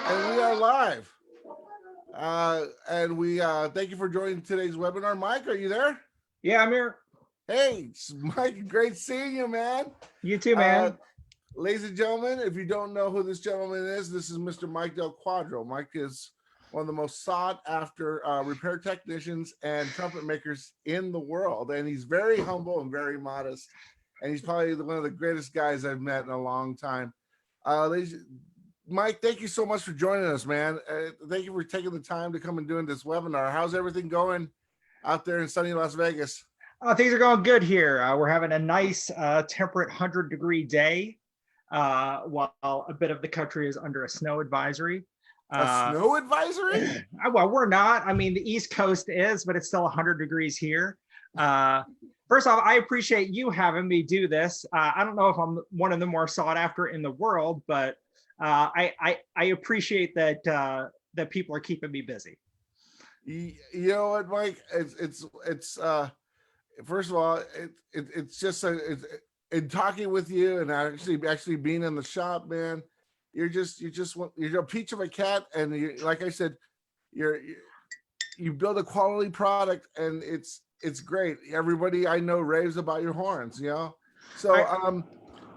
And we are live. And we thank you for joining today's webinar. Mike, are you there? Yeah, I'm here. Hey, Mike, great seeing you, man. You too, man. Ladies and gentlemen, if you don't know who this gentleman is, this is Mr. Mike Del Quadro. Mike is one of the most sought after repair technicians and trumpet makers in the world. And he's very humble and very modest. And he's probably one of the greatest guys I've met in a long time. Mike, thank you so much for joining us, man. Thank you for taking the time to come and doing this webinar. How's everything going out there in sunny Las Vegas? Things are going good here. We're having a nice temperate 100-degree day while a bit of the country is under a snow advisory. A snow advisory? Well, we're not. I mean, the East Coast is, but it's still 100 degrees here. First off, I appreciate you having me do this. I don't know if I'm one of the more sought after in the world, but I appreciate that that people are keeping me busy. You know what, Mike? It's first of all, it's just in talking with you and actually being in the shop, man. You're a peach of a cat, and like I said, you build a quality product, and it's great. Everybody I know raves about your horns, you know. So,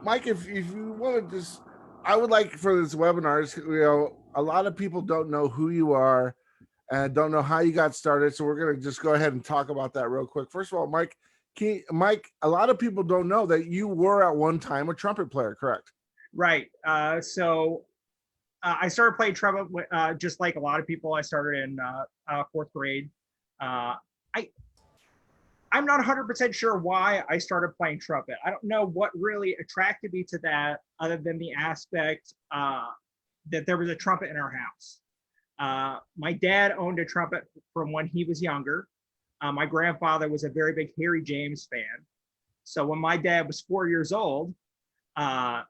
Mike, if you want to just. I would like for this webinar, you know, a lot of people don't know who you are and don't know how you got started. So we're going to just go ahead and talk about that real quick. First of all, Mike, a lot of people don't know that you were at one time a trumpet player, correct? Right. So I started playing trumpet just like a lot of people. I started in fourth grade. I'm not 100% sure why I started playing trumpet. I don't know what really attracted me to that other than the aspect that there was a trumpet in our house. My dad owned a trumpet from when he was younger. My grandfather was a very big Harry James fan. So when my dad was 4 years old, my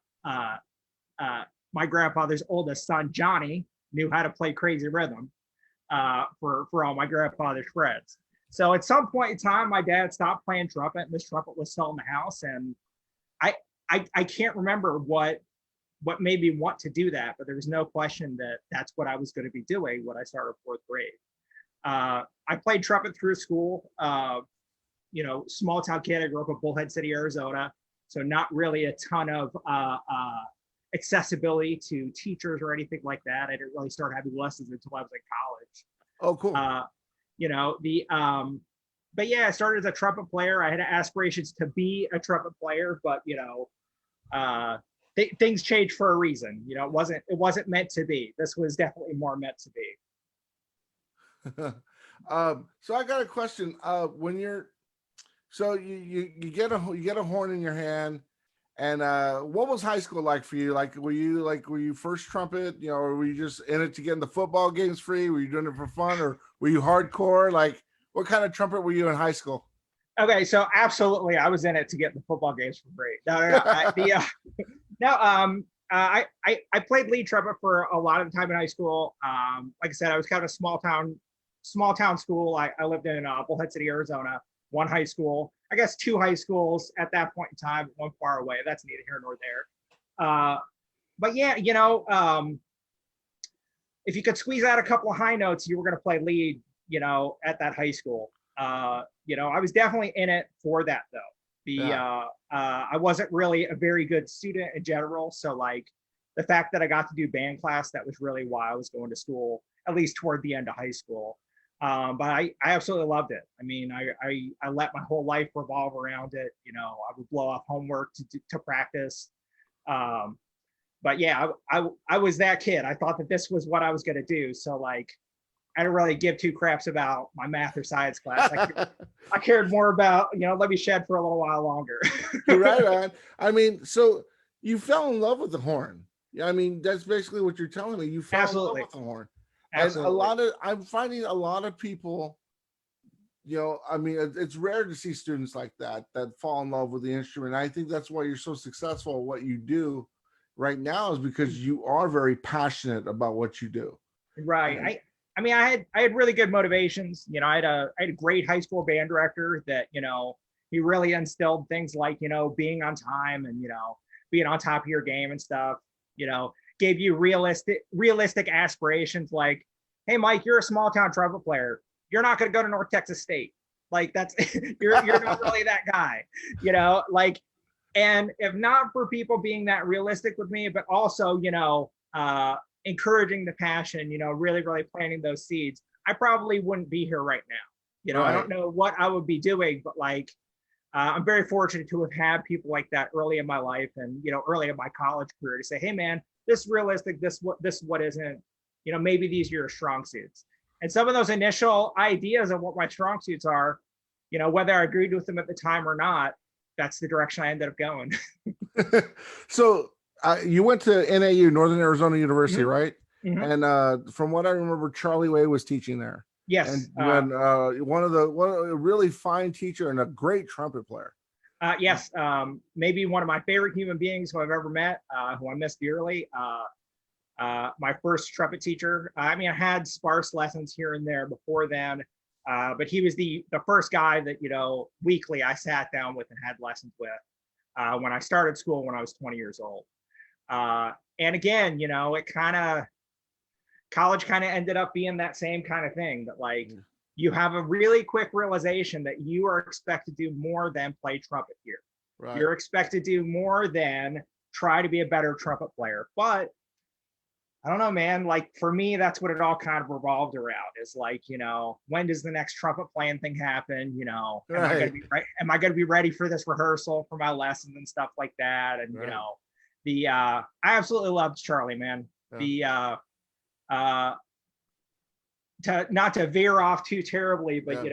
grandfather's oldest son, Johnny, knew how to play crazy rhythm for all my grandfather's friends. So at some point in time, my dad stopped playing trumpet, and this trumpet was still in the house. And I can't remember what made me want to do that, but there was no question that that's what I was going to be doing when I started fourth grade. I played trumpet through school. You know, small town kid. I grew up in Bullhead City, Arizona, so not really a ton of accessibility to teachers or anything like that. I didn't really start having lessons until I was in college. Oh, cool. You know, but yeah, I started as a trumpet player. I had aspirations to be a trumpet player, but you know, things changed for a reason. You know, it wasn't meant to be. This was definitely more meant to be. So I got a question. When you're, so you get a horn in your hand, and what was high school like for you? Were you first trumpet, you know, or were you just in it to get in the football games free? Were you doing it for fun, or were you hardcore? Like, what kind of trumpet were you in high school? Okay, so absolutely, I was in it to get the football games for free. I played lead trumpet for a lot of the time in high school. Like I said, I was kind of a small town school. I lived in Bullhead City, Arizona. One high school, I guess two high schools at that point in time, one far away. That's neither here nor there. but yeah, if you could squeeze out a couple of high notes, you were going to play lead, at that high school. I was definitely in it for that though. I wasn't really a very good student in general. So like the fact that I got to do band class, that was really why I was going to school, at least toward the end of high school. But I absolutely loved it. I mean, I let my whole life revolve around it. I would blow off homework to practice. But yeah, I was that kid. I thought that this was what I was going to do. So like, I didn't really give two craps about my math or science class. I cared more about, let me shed for a little while longer. Right on. I mean, so you fell in love with the horn. Yeah, I mean, that's basically what you're telling me. You fell Absolutely. in love with the horn. Absolutely. And I'm finding a lot of people, I mean, it's rare to see students like that fall in love with the instrument. I think that's why you're so successful at what you do right now, is because you are very passionate about what you do. Right. And, I had really good motivations. I had a great high school band director that, he really instilled things like, being on time and, being on top of your game and stuff, gave you realistic aspirations like, hey, Mike, you're a small town trumpet player. You're not going to go to North Texas State. Like that's, you're not really that guy, like, and if not for people being that realistic with me, but also, encouraging the passion, really, really planting those seeds, I probably wouldn't be here right now. Right. I don't know what I would be doing, but like, I'm very fortunate to have had people like that early in my life and, early in my college career to say, hey man, this is realistic, this what isn't, maybe these are your strong suits. And some of those initial ideas of what my strong suits are, whether I agreed with them at the time or not, that's the direction I ended up going. So you went to NAU, Northern Arizona University, Mm-hmm. right? Mm-hmm. And from what I remember, Charlie Way was teaching there. Yes. And one of a really fine teacher and a great trumpet player. Yes. Maybe one of my favorite human beings who I've ever met, who I miss dearly. My first trumpet teacher. I mean, I had sparse lessons here and there before then, but he was the first guy that, weekly I sat down with and had lessons with when I started school when I was 20 years old. And again, college kind of ended up being that same kind of thing that like you have a really quick realization that you are expected to do more than play trumpet here. Right. You're expected to do more than try to be a better trumpet player. But I don't know, man, like for me, that's what it all kind of revolved around is like, when does the next trumpet playing thing happen? Right. Am I going to be ready for this rehearsal for my lessons and stuff like that? And, right. I absolutely loved Charlie, man. Yeah. Not to veer off too terribly, but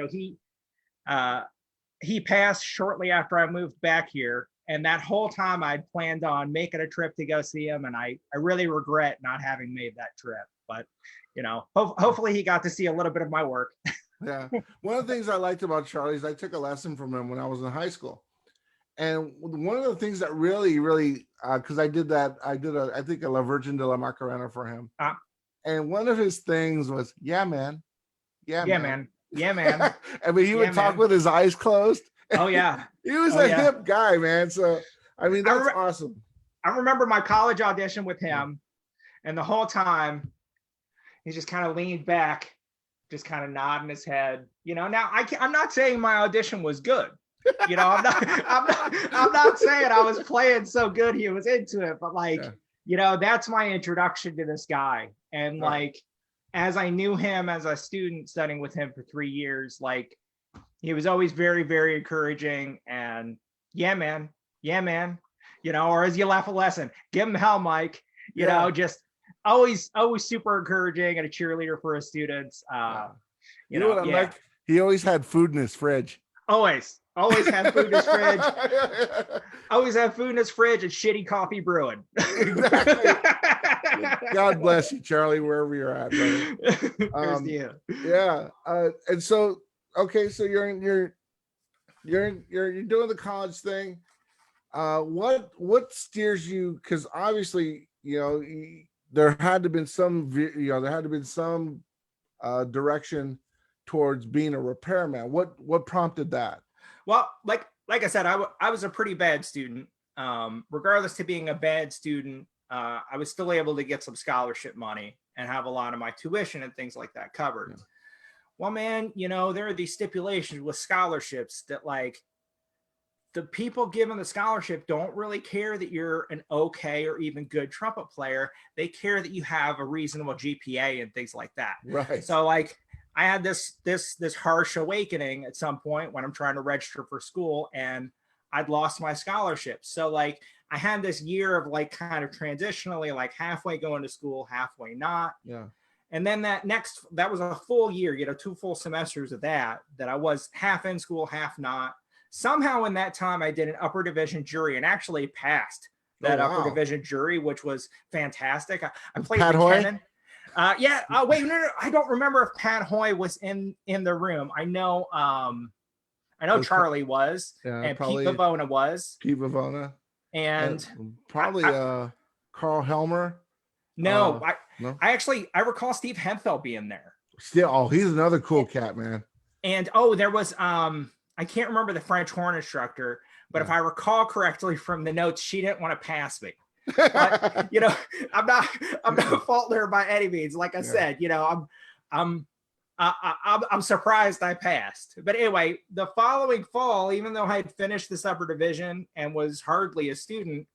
he passed shortly after I moved back here, and that whole time I'd planned on making a trip to go see him, and I really regret not having made that trip. But hopefully he got to see a little bit of my work. Yeah, one of the things I liked about Charlie is I took a lesson from him when I was in high school. And one of the things that really, because I think a La Virgin de la Macarena for him. And one of his things was, yeah, man. Yeah, man. Yeah, man. I mean, he would talk with his eyes closed. Oh, yeah. He was a hip guy, man. So, I mean, that's awesome. I remember my college audition with him, and the whole time, he just kind of leaned back, just kind of nodding his head. Now I'm not saying my audition was good. I'm not saying I was playing so good he was into it, but like, that's my introduction to this guy. And like, as I knew him as a student studying with him for 3 years, like he was always very, very encouraging and yeah, man. Or as you laugh a lesson, give him hell, Mike, just always super encouraging and a cheerleader for his students. You know what I'm like? He always had food in his fridge. Always had food in his fridge. Always have food in his fridge and shitty coffee brewing. Exactly. God bless you, Charlie, wherever you're at, brother. Yeah. And so, okay, so you're doing the college thing. What steers you? Because obviously, there had to been some, direction towards being a repairman. What prompted that? Well, like I said, I was a pretty bad student. Regardless to being a bad student, I was still able to get some scholarship money and have a lot of my tuition and things like that covered. Yeah. Well, man, you know, there are these stipulations with scholarships that, like, the people given the scholarship don't really care that you're an okay or even good trumpet player. They care that you have a reasonable GPA and things like that. Right. So, like, I had this harsh awakening at some point when I'm trying to register for school, and I'd lost my scholarship. So, like, I had this year of, like, kind of transitionally, like, halfway going to school, halfway not. Yeah. And then that was a full year, you know, 2 full semesters of that I was half in school, half not. Somehow in that time, I did an upper division jury and actually passed that upper division jury, which was fantastic. I played Pat McKinnon. Yeah. Wait, no. I don't remember if Pat Hoy was in the room. I know Charlie was, and Pete Vavona was. Pete Vavona. And probably Carl Helmer. No, I recall Steve Hemphill being there. Still, he's another cool cat, man. And there was I can't remember the French horn instructor, but if I recall correctly from the notes, she didn't want to pass me. But, you know, I'm not faulting her by any means. Like I said, you know, I'm surprised I passed. But anyway, the following fall, even though I had finished this upper division and was hardly a student,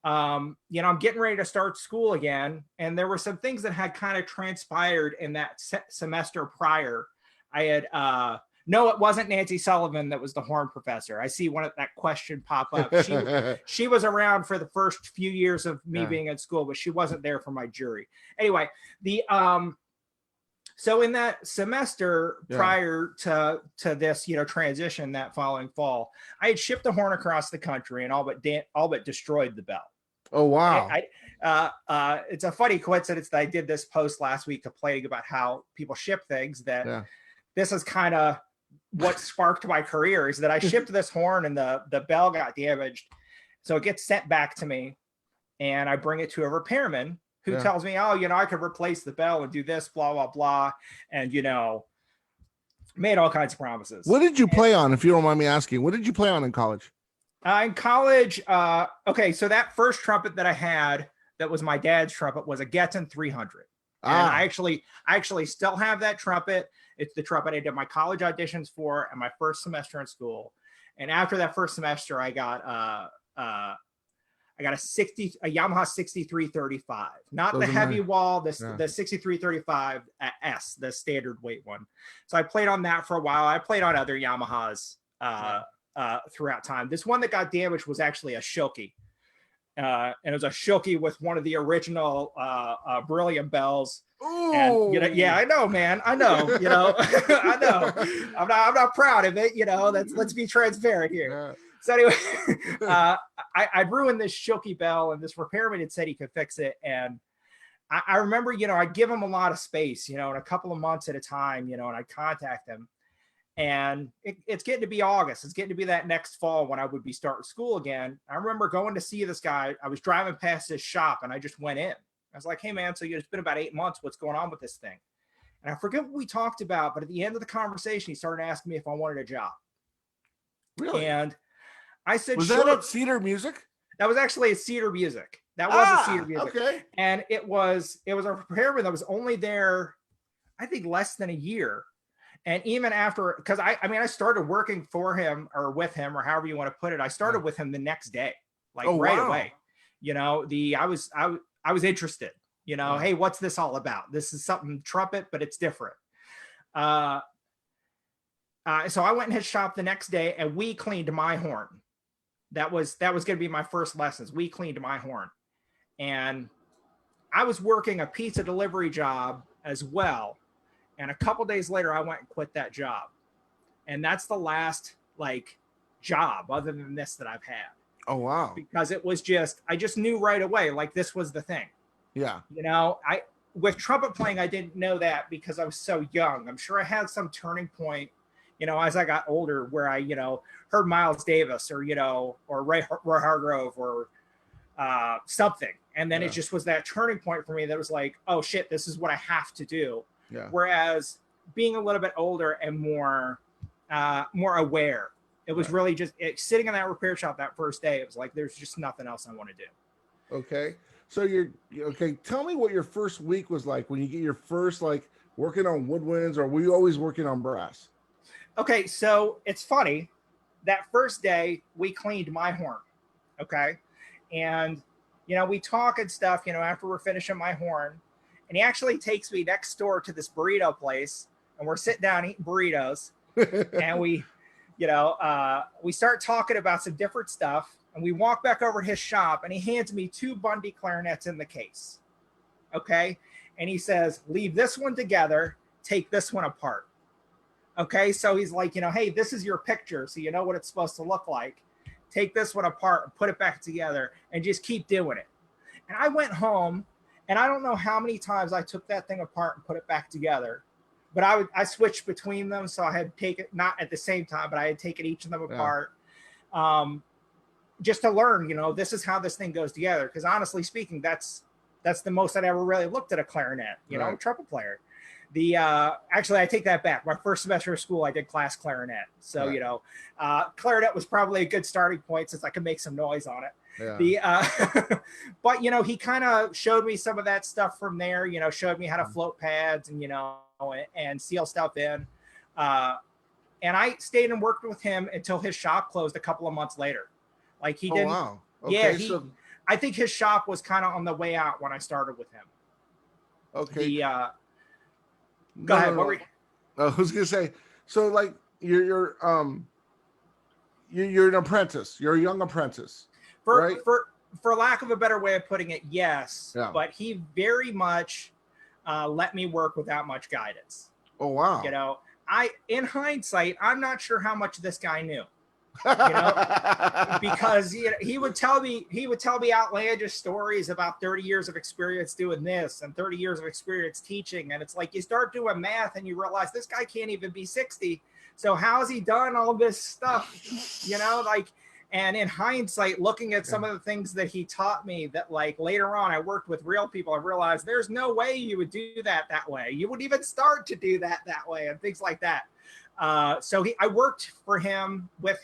you know, I'm getting ready to start school again. And there were some things that had kind of transpired in that semester prior. I had, no, it wasn't Nancy Sullivan that was the horn professor. I see that question pop up. She was around for the first few years of me being at school, but she wasn't there for my jury. Anyway, so in that semester prior to this, you know, transition that following fall, I had shipped the horn across the country and all but destroyed the bell. Oh, wow. It's a funny coincidence that I did this post last week complaining about how people ship things that this is kind of what sparked my career, is that I shipped this horn and the bell got damaged. So it gets sent back to me and I bring it to a repairman who tells me, oh, you know, I could replace the bell and do this, blah, blah, blah. And, you know, made all kinds of promises. What did you play on, if you don't mind me asking? What did you play on in college? In college, okay, so that first trumpet that I had that was my dad's trumpet was a Getton 300. And I actually still have that trumpet. It's the trumpet I did my college auditions for and my first semester in school. And after that first semester, I got a Yamaha 6335, not the heavy wall, the 6335 S, the standard weight one. So I played on that for a while. I played on other Yamahas throughout time. This one that got damaged was actually a Shilky. And it was a Shilky with one of the original beryllium bells. Ooh. And, you know, yeah, I know, man. I know, you know, I know. I'm not proud of it, you know. Let's be transparent here. Yeah. So anyway, I'd ruined this Shilky bell, and this repairman had said he could fix it. And I remember, you know, I'd give him a lot of space, you know, in a couple of months at a time, you know, and I'd contact him. And it's getting to be August. It's getting to be that next fall when I would be starting school again. I remember going to see this guy. I was driving past his shop and I just went in. I was like, hey, man, so it's been about 8 months. What's going on with this thing? And I forget what we talked about, but at the end of the conversation, he started asking me if I wanted a job. Really? And I said, was sure. that at Cedar Music? That was actually a Cedar Music. That was a Cedar Music. Okay. And it was a repairman that was only there, I think, less than a year. And even after, because I started working for him or with him or however you want to put it. I started with him the next day, like right away. You know, I was interested, you know, hey, what's this all about? This is something trumpet, but it's different. So I went in his shop the next day and we cleaned my horn. That was going to be my first lessons. We cleaned my horn. And I was working a pizza delivery job as well. And a couple days later, I went and quit that job. And that's the last job other than this that I've had. Oh, wow. Because it was I just knew right away, like this was the thing. Yeah. You know, with trumpet playing, I didn't know that because I was so young. I'm sure I had some turning point, you know, as I got older where I, you know, heard Miles Davis or, you know, or Roy Hargrove or something. And then it just was that turning point for me that was like, oh shit, this is what I have to do. Yeah. Whereas being a little bit older and more aware, it was really just sitting in that repair shop that first day. It was like, there's just nothing else I want to do. Okay. So okay. Tell me what your first week was like when you get your first like working on woodwinds, or were you always working on brass? Okay, so it's funny. That first day we cleaned my horn. Okay. And, we talk and stuff, after we're finishing my horn. And he actually takes me next door to this burrito place. And we're sitting down eating burritos. And we start talking about some different stuff. And we walk back over to his shop. And he hands me 2 Bundy clarinets in the case. Okay. And he says, leave this one together, take this one apart. Okay. So he's like, hey, this is your picture. So you know what it's supposed to look like. Take this one apart and put it back together and just keep doing it. And I went home, and I don't know how many times I took that thing apart and put it back together, but I switched between them. So I had taken, not at the same time, but I had taken each of them apart, just to learn, this is how this thing goes together. Because honestly speaking, that's the most I'd ever really looked at a clarinet. I'm a trumpet player. Actually, I take that back. My first semester of school, I did class clarinet. So, clarinet was probably a good starting point since I could make some noise on it. Yeah. But, he kind of showed me some of that stuff from there, showed me how to float pads and, and seal stuff in. And I stayed and worked with him until his shop closed a couple of months later. Like he didn't. Wow. Okay, yeah. I think his shop was kind of on the way out when I started with him. Okay. Go ahead. What were you? I was gonna say. So, like, you're an apprentice. You're a young apprentice, right? For lack of a better way of putting it, yes. Yeah. But he very much let me work without much guidance. Oh wow. In hindsight, I'm not sure how much this guy knew. Because he would tell me outlandish stories about 30 years of experience doing this and 30 years of experience teaching, and it's like you start doing math and you realize this guy can't even be 60, so how's he done all this stuff? And in hindsight, looking at some of the things that he taught me, that like later on I worked with real people, I realized there's no way you would do that way. You wouldn't even start to do that way, and things like that. So I worked with him with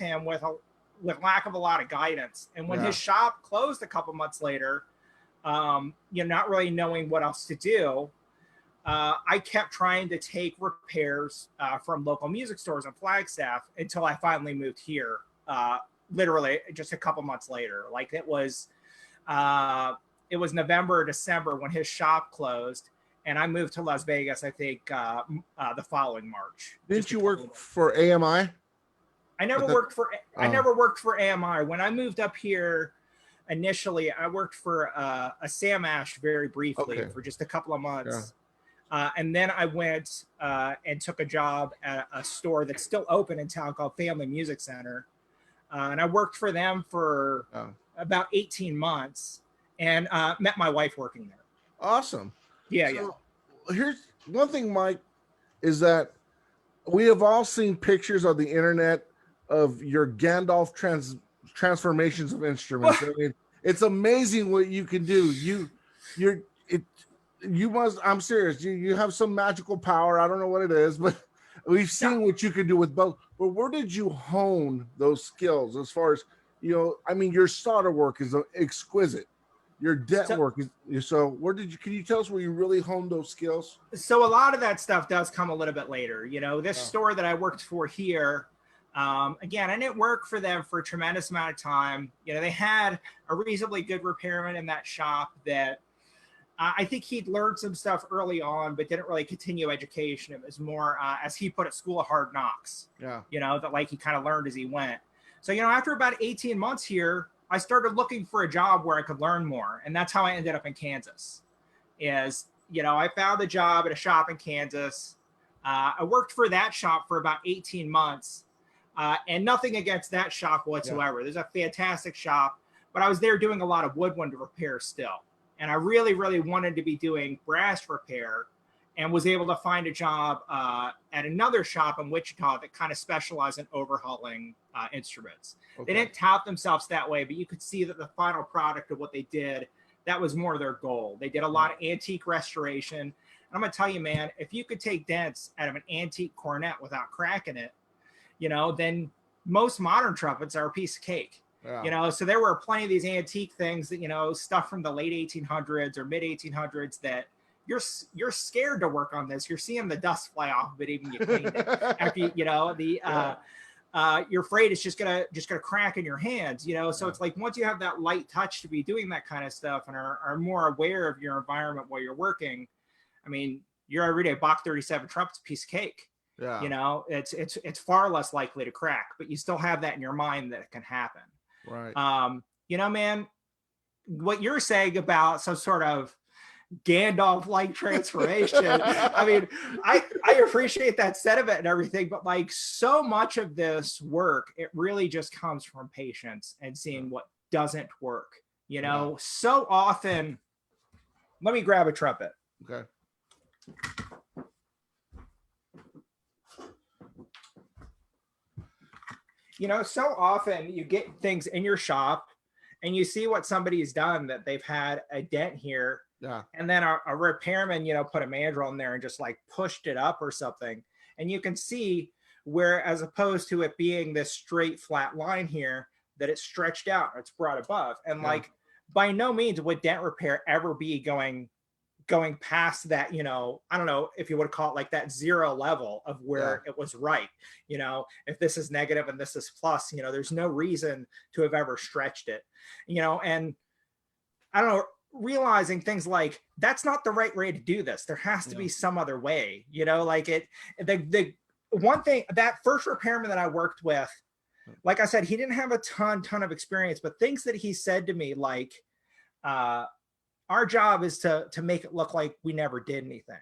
lack of a lot of guidance. And when his shop closed a couple months later, not really knowing what else to do, I kept trying to take repairs from local music stores in Flagstaff until I finally moved here. Literally just a couple months later. Like it was November or December when his shop closed. And I moved to Las Vegas, I think, the following March. Didn't you work for AMI? I never worked for AMI. When I moved up here initially, I worked for a Sam Ash very briefly for just a couple of months. Yeah. And then I went and took a job at a store that's still open in town called Family Music Center. And I worked for them for about 18 months and met my wife working there. Awesome. Yeah. Here's one thing, Mike, is that we have all seen pictures on the internet of your Gandalf transformations of instruments. I mean, it's amazing what you can do. You must. I'm serious. You have some magical power. I don't know what it is, but we've seen what you can do with both. But where did you hone those skills? As far as I mean, your solder work is exquisite. Your debt work is so. Can you tell us where you really honed those skills? So a lot of that stuff does come a little bit later. This store that I worked for here, again, I didn't work for them for a tremendous amount of time. They had a reasonably good repairman in that shop that I think he'd learned some stuff early on, but didn't really continue education. It was more, as he put it, school of hard knocks. Yeah. That like he kind of learned as he went. So, after about 18 months here, I started looking for a job where I could learn more. And that's how I ended up in Kansas. I found a job at a shop in Kansas. I worked for that shop for about 18 months. And nothing against that shop whatsoever. Yeah. There's a fantastic shop, but I was there doing a lot of woodwind repair still. And I really, really wanted to be doing brass repair, and was able to find a job at another shop in Wichita that kind of specialized in overhauling instruments. Okay. They didn't tout themselves that way, but you could see that the final product of what they did, that was more their goal. They did a lot of antique restoration. And I'm going to tell you, man, if you could take dents out of an antique cornet without cracking it, then most modern trumpets are a piece of cake. You know, so there were plenty of these antique things that, you know, stuff from the late 1800s or mid 1800s that you're scared to work on this. You're seeing the dust fly off of it, even you cleaned it after you know, you're afraid it's just gonna crack in your hands, you know. So it's like, once you have that light touch to be doing that kind of stuff and are more aware of your environment while you're working, I mean, your everyday Bach 37 trumpet's a piece of cake. Yeah. You know, it's far less likely to crack, but you still have that in your mind that it can happen. Right. You know, man, what you're saying about some sort of Gandalf-like transformation. I mean, I appreciate that sentiment and everything, but like, so much of this work, it really just comes from patience and seeing what doesn't work. You know, so often, let me grab a trumpet. Okay. You know, so often you get things in your shop and you see what somebody's done, that they've had a dent here. Yeah. And then a repairman, you know, put a mandrel in there and just like pushed it up or something. And you can see where, as opposed to it being this straight flat line here, that it's stretched out, it's brought above. And like, by no means would dent repair ever be going past that, you know, I don't know if you would call it like that zero level of where it was right. You know, if this is negative and this is plus, you know, there's no reason to have ever stretched it, you know. And I don't know, realizing things like, that's not the right way to do this. There has to be some other way, you know. Like the one thing, that first repairman that I worked with, like I said, he didn't have a ton of experience, but things that he said to me, like, our job is to make it look like we never did anything.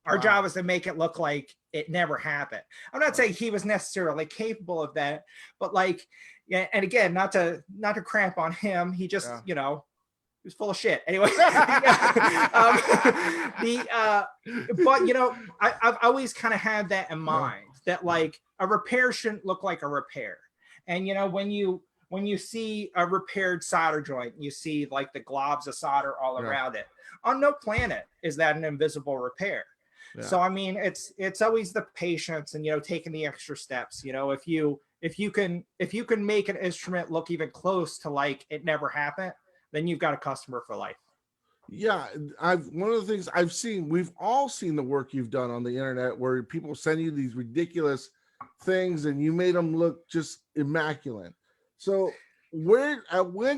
Our job is to make it look like it never happened. I'm not saying he was necessarily capable of that, but like, yeah. And again, not to cramp on him. He just, you know, he was full of shit. Anyway, but you know, I've always kind of had that in mind, that like, a repair shouldn't look like a repair. And you know, when you see a repaired solder joint, you see like the globs of solder all around it. On no planet is that an invisible repair. So I mean, it's always the patience and, you know, taking the extra steps. You know, if you can make an instrument look even close to like it never happened, then you've got a customer for life. Yeah, one of the things I've seen, we've all seen the work you've done on the internet, where people send you these ridiculous things and you made them look just immaculate. So when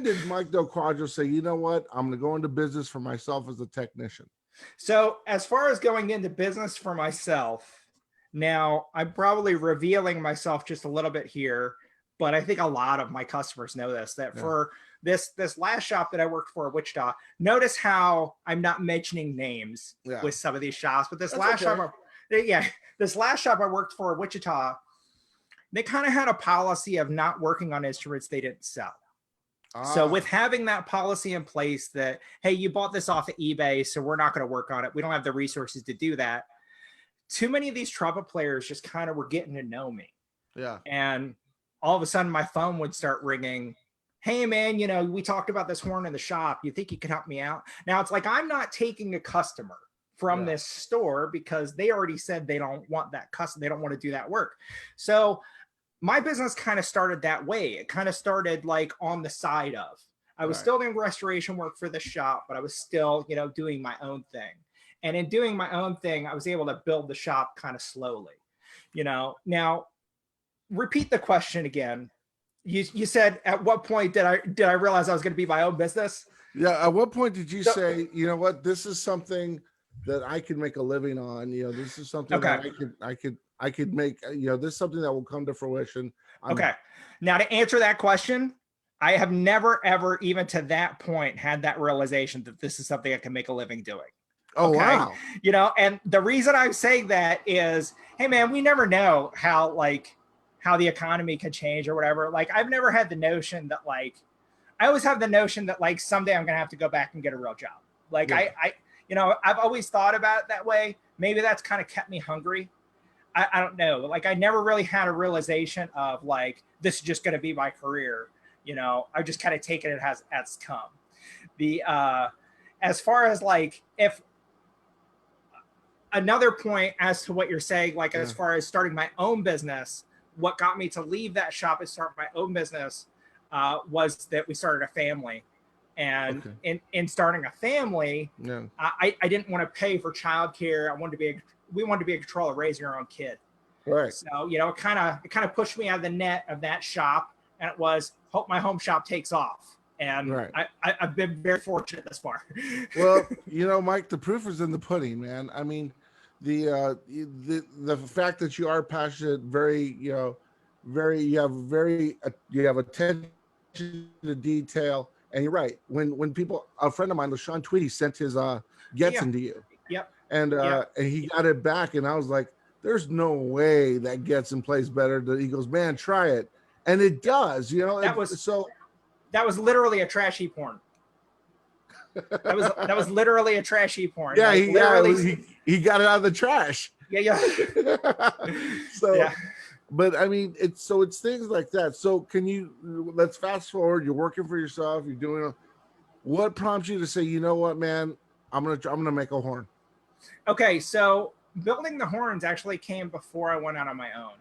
did Mike Del Quadro say, you know what, I'm going to go into business for myself as a technician? So as far as going into business for myself, now I'm probably revealing myself just a little bit here, but I think a lot of my customers know this, that for this last shop that I worked for, Wichita, notice how I'm not mentioning names with some of these shops, but this last shop I worked for, Wichita, they kind of had a policy of not working on instruments they didn't sell. So with having that policy in place that, hey, you bought this off of eBay, so we're not going to work on it, we don't have the resources to do that, too many of these trumpet players just kind of were getting to know me. And all of a sudden my phone would start ringing. Hey man, you know, we talked about this horn in the shop. You think you could help me out? Now it's like, I'm not taking a customer from this store because they already said they don't want that custom. They don't want to do that work. So my business kind of started that way. It kind of started like on the side of, I was still doing restoration work for the shop, but I was still, you know, doing my own thing. And in doing my own thing, I was able to build the shop kind of slowly, you know. Now, repeat the question again. You said, at what point did I realize I was going to be my own business? Yeah. At what point did you say, you know what, this is something that I can make a living on? You know, this is something that I could make, you know, this is something that will come to fruition. Now to answer that question, I have never, ever, even to that point, had that realization that this is something I can make a living doing. Wow. You know, and the reason I'm saying that is, hey man, we never know how the economy can change or whatever. Like, I've never had the notion that I always have the notion that like someday I'm going to have to go back and get a real job. Like you know, I've always thought about it that way. Maybe that's kind of kept me hungry. I don't know. Like, I never really had a realization of like, this is just going to be my career. You know, I've just kind of taken it as come. As far as like, if another point as to what you're saying, like as far as starting my own business, what got me to leave that shop and start my own business, was that we started a family. And Okay. in starting a family, Yeah. I didn't want to pay for childcare. We wanted to be in control of raising our own kid. Right. So, it kind of pushed me out of the net of that shop, and it was hope my home shop takes off. And Right. I've been very fortunate thus far. Well, Mike, the proof is in the pudding, man. I mean, the fact that you are passionate, very, you have attention to detail, and you're right. When people, a friend of mine, LaShawn Tweedy, sent his Getson to you, Yep. and he got it back, and I was like, "There's no way that Getson plays better." He goes, "Man, try it," and it does. That was literally a trash heap horn. That was literally a trash heap horn. Yeah, like, he got it out of the trash. Yeah. So, yeah. But I mean, it's things like that. So let's fast forward. You're working for yourself. You're doing. What prompts you to say, you know what, man, I'm gonna make a horn? Okay, so building the horns actually came before I went out on my own.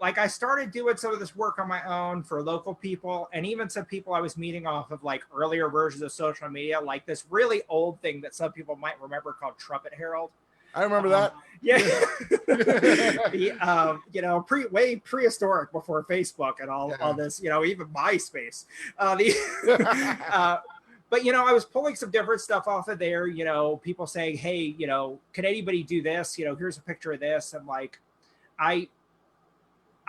Like I started doing some of this work on my own for local people, and even some people I was meeting off of like earlier versions of social media, like this really old thing that some people might remember called Trumpet Herald. I remember that. Yeah. Way prehistoric before Facebook and all this, even MySpace. But I was pulling some different stuff off of there, people saying, hey, can anybody do this? Here's a picture of this. And like,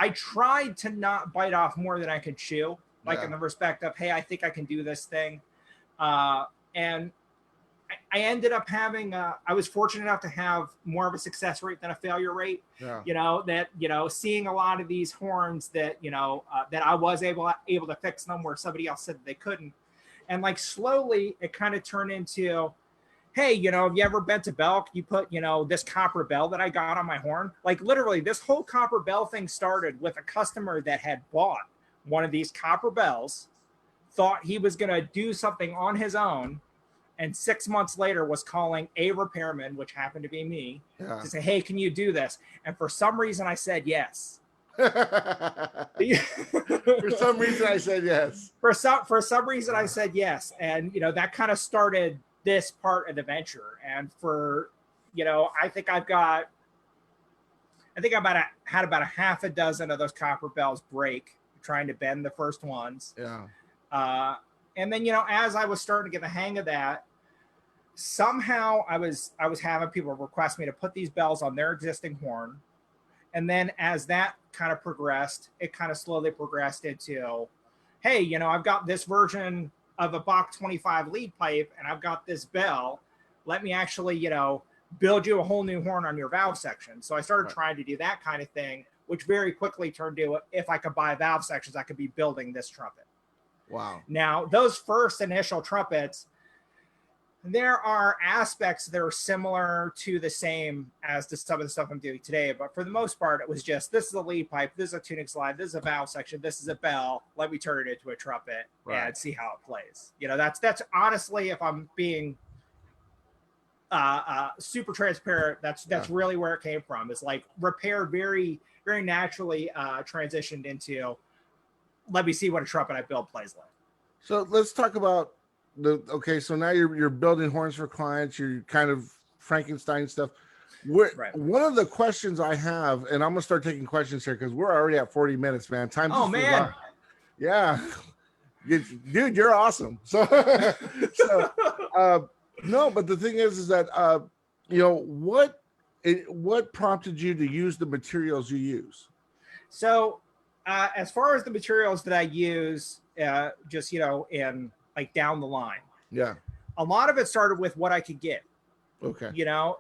I tried to not bite off more than I could chew, in the respect of, hey, I think I can do this thing. And I ended up having, I was fortunate enough to have more of a success rate than a failure rate. Yeah. Seeing a lot of these horns that, that I was able to fix them where somebody else said that they couldn't. And like slowly it kind of turned into, hey, have you ever bent a bell? You put, this copper bell that I got on my horn. Like literally this whole copper bell thing started with a customer that had bought one of these copper bells, thought he was going to do something on his own. And 6 months later was calling a repairman, which happened to be me, to say, hey, can you do this? And for some reason I said yes. For some reason I said yes. For some reason I said yes. And, that kind of started this part of the venture. And for, I think had about a half a dozen of those copper bells break trying to bend the first ones. Yeah. And then, as I was starting to get the hang of that, somehow I was having people request me to put these bells on their existing horn. And then as that kind of progressed, it kind of slowly progressed into, hey, I've got this version of a Bach 25 lead pipe and I've got this bell. Let me actually, build you a whole new horn on your valve section. So I started trying to do that kind of thing, which very quickly turned to, if I could buy valve sections, I could be building this trumpet. Wow. Now, those first initial trumpets, there are aspects that are similar to the same as some of the stuff I'm doing today. But for the most part, it was just, this is a lead pipe, this is a tuning slide, this is a valve section, this is a bell. Let me turn it into a trumpet and see how it plays. That's honestly, if I'm being super transparent, that's really where it came from. It's like repair very, very naturally transitioned into, let me see what a trumpet I build plays like. So let's talk about so now you're building horns for clients, you're kind of Frankenstein stuff. One of the questions I have, and I'm gonna start taking questions here because we're already at 40 minutes, man. Time. Oh man. Yeah. Dude, you're awesome. So no, but the thing is that what prompted you to use the materials you use? So as far as the materials that I use, just in like down the line. Yeah. A lot of it started with what I could get. Okay.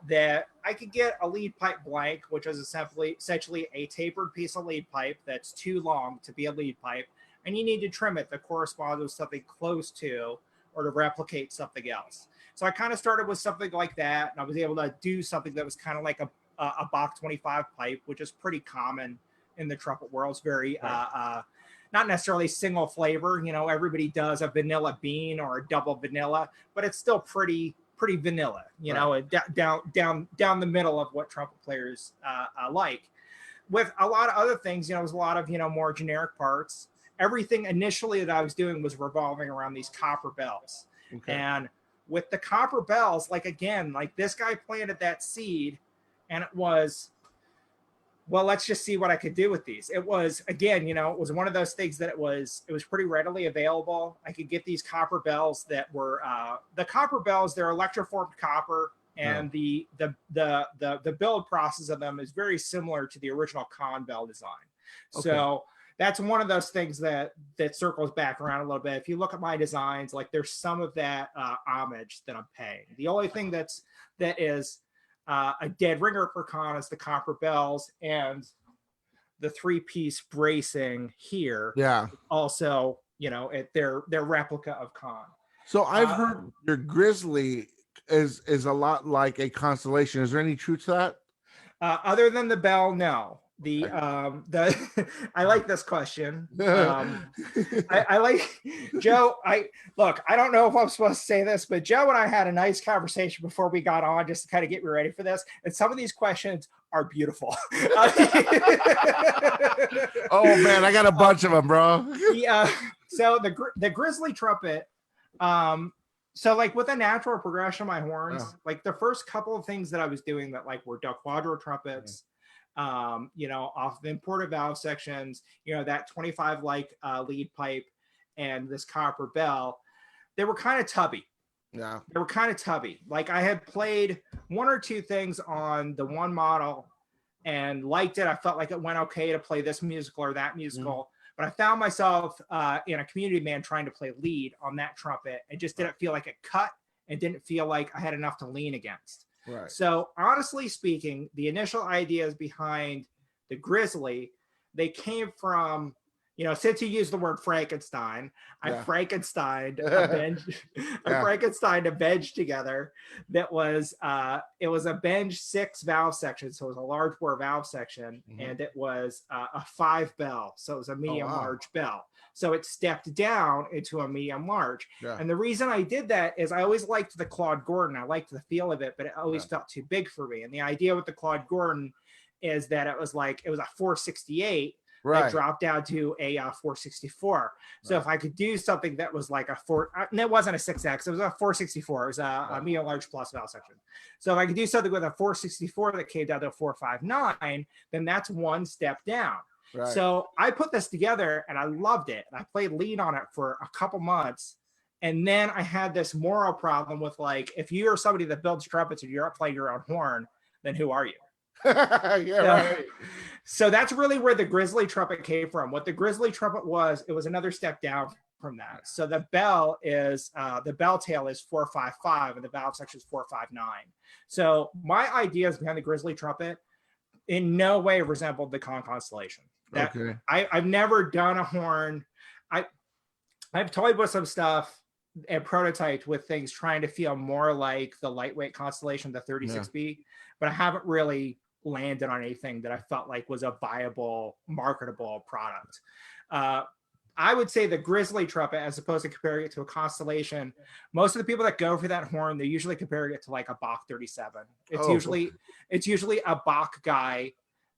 That I could get a lead pipe blank, which is essentially a tapered piece of lead pipe that's too long to be a lead pipe. And you need to trim it to correspond with something close to or to replicate something else. So I kind of started with something like that. And I was able to do something that was kind of like a Bach 25 pipe, which is pretty common in the trumpet world. It's very, not necessarily single flavor. Everybody does a vanilla bean or a double vanilla, but it's still pretty vanilla, down the middle of what trumpet players like. with a lot of other things, you know, it was a lot of, you know, more generic parts. Everything initially that I was doing was revolving around these copper bells. Okay. And with the copper bells, like, again, like this guy planted that seed, and it was, well, let's just see what I could do with these. It was, again, you know, it was one of those things that it was pretty readily available. I could get these copper bells that were the copper bells. They're electroformed copper, and the build process of them is very similar to the original Con bell design. Okay. So that's one of those things that circles back around a little bit. If you look at my designs, like there's some of that homage that I'm paying. The only thing that is a dead ringer for Con is the copper bells and the 3-piece bracing here. Yeah. Also, you know, their replica of Con. So I've heard your grizzly is a lot like a constellation. Is there any truth to that? Other than the bell, no. The I like this question. I like Joe. I don't know if I'm supposed to say this, but Joe and I had a nice conversation before we got on, just to kind of get me ready for this. And some of these questions are beautiful. Oh man, I got a bunch of them, bro. Yeah. So the Grizzly Trumpet. So like with the natural progression of my horns, like the first couple of things that I was doing that like were Del Quadro trumpets. You know, off the imported valve sections, you know, that 25 like lead pipe and this copper bell, they were kind of tubby. Yeah. They were kind of tubby. Like I had played one or two things on the one model and liked it. I felt like it went okay to play this musical or that musical, but I found myself in a community band trying to play lead on that trumpet and just didn't feel like it cut and didn't feel like I had enough to lean against. Right. So honestly speaking, the initial ideas behind the Grizzly, they came from, you know, since you used the word Frankenstein, I Frankensteined a bench, Frankensteined a bench together that was it was a bench 6 valve section, so it was a large bore valve section, and it was a 5 bell, so it was a medium large bell. So it stepped down into a medium large. Yeah. And the reason I did that is I always liked the Claude Gordon. I liked the feel of it, but it always felt too big for me. And the idea with the Claude Gordon is that it was like, it was a 468 that dropped down to a 464. So if I could do something that was like a and it wasn't a 6X, it was a 464. It was a medium large plus valve section. So if I could do something with a 464 that came down to a 459, then that's one step down. Right. So I put this together and I loved it. And I played lead on it for a couple months. And then I had this moral problem with like, if you're somebody that builds trumpets and you're not playing your own horn, then who are you? Right. So that's really where the Grizzly Trumpet came from. What the Grizzly Trumpet was, it was another step down from that. So the bell is, the bell tail is 455 and the valve section is 459. So my ideas behind the Grizzly Trumpet in no way resembled the constellation. I've never done a horn. I've toyed with some stuff and prototyped with things trying to feel more like the lightweight constellation, the 36B, but I haven't really landed on anything that I felt like was a viable, marketable product. I would say the Grizzly Trumpet, as opposed to comparing it to a constellation, most of the people that go for that horn, they're usually comparing it to like a Bach 37. It's usually a Bach guy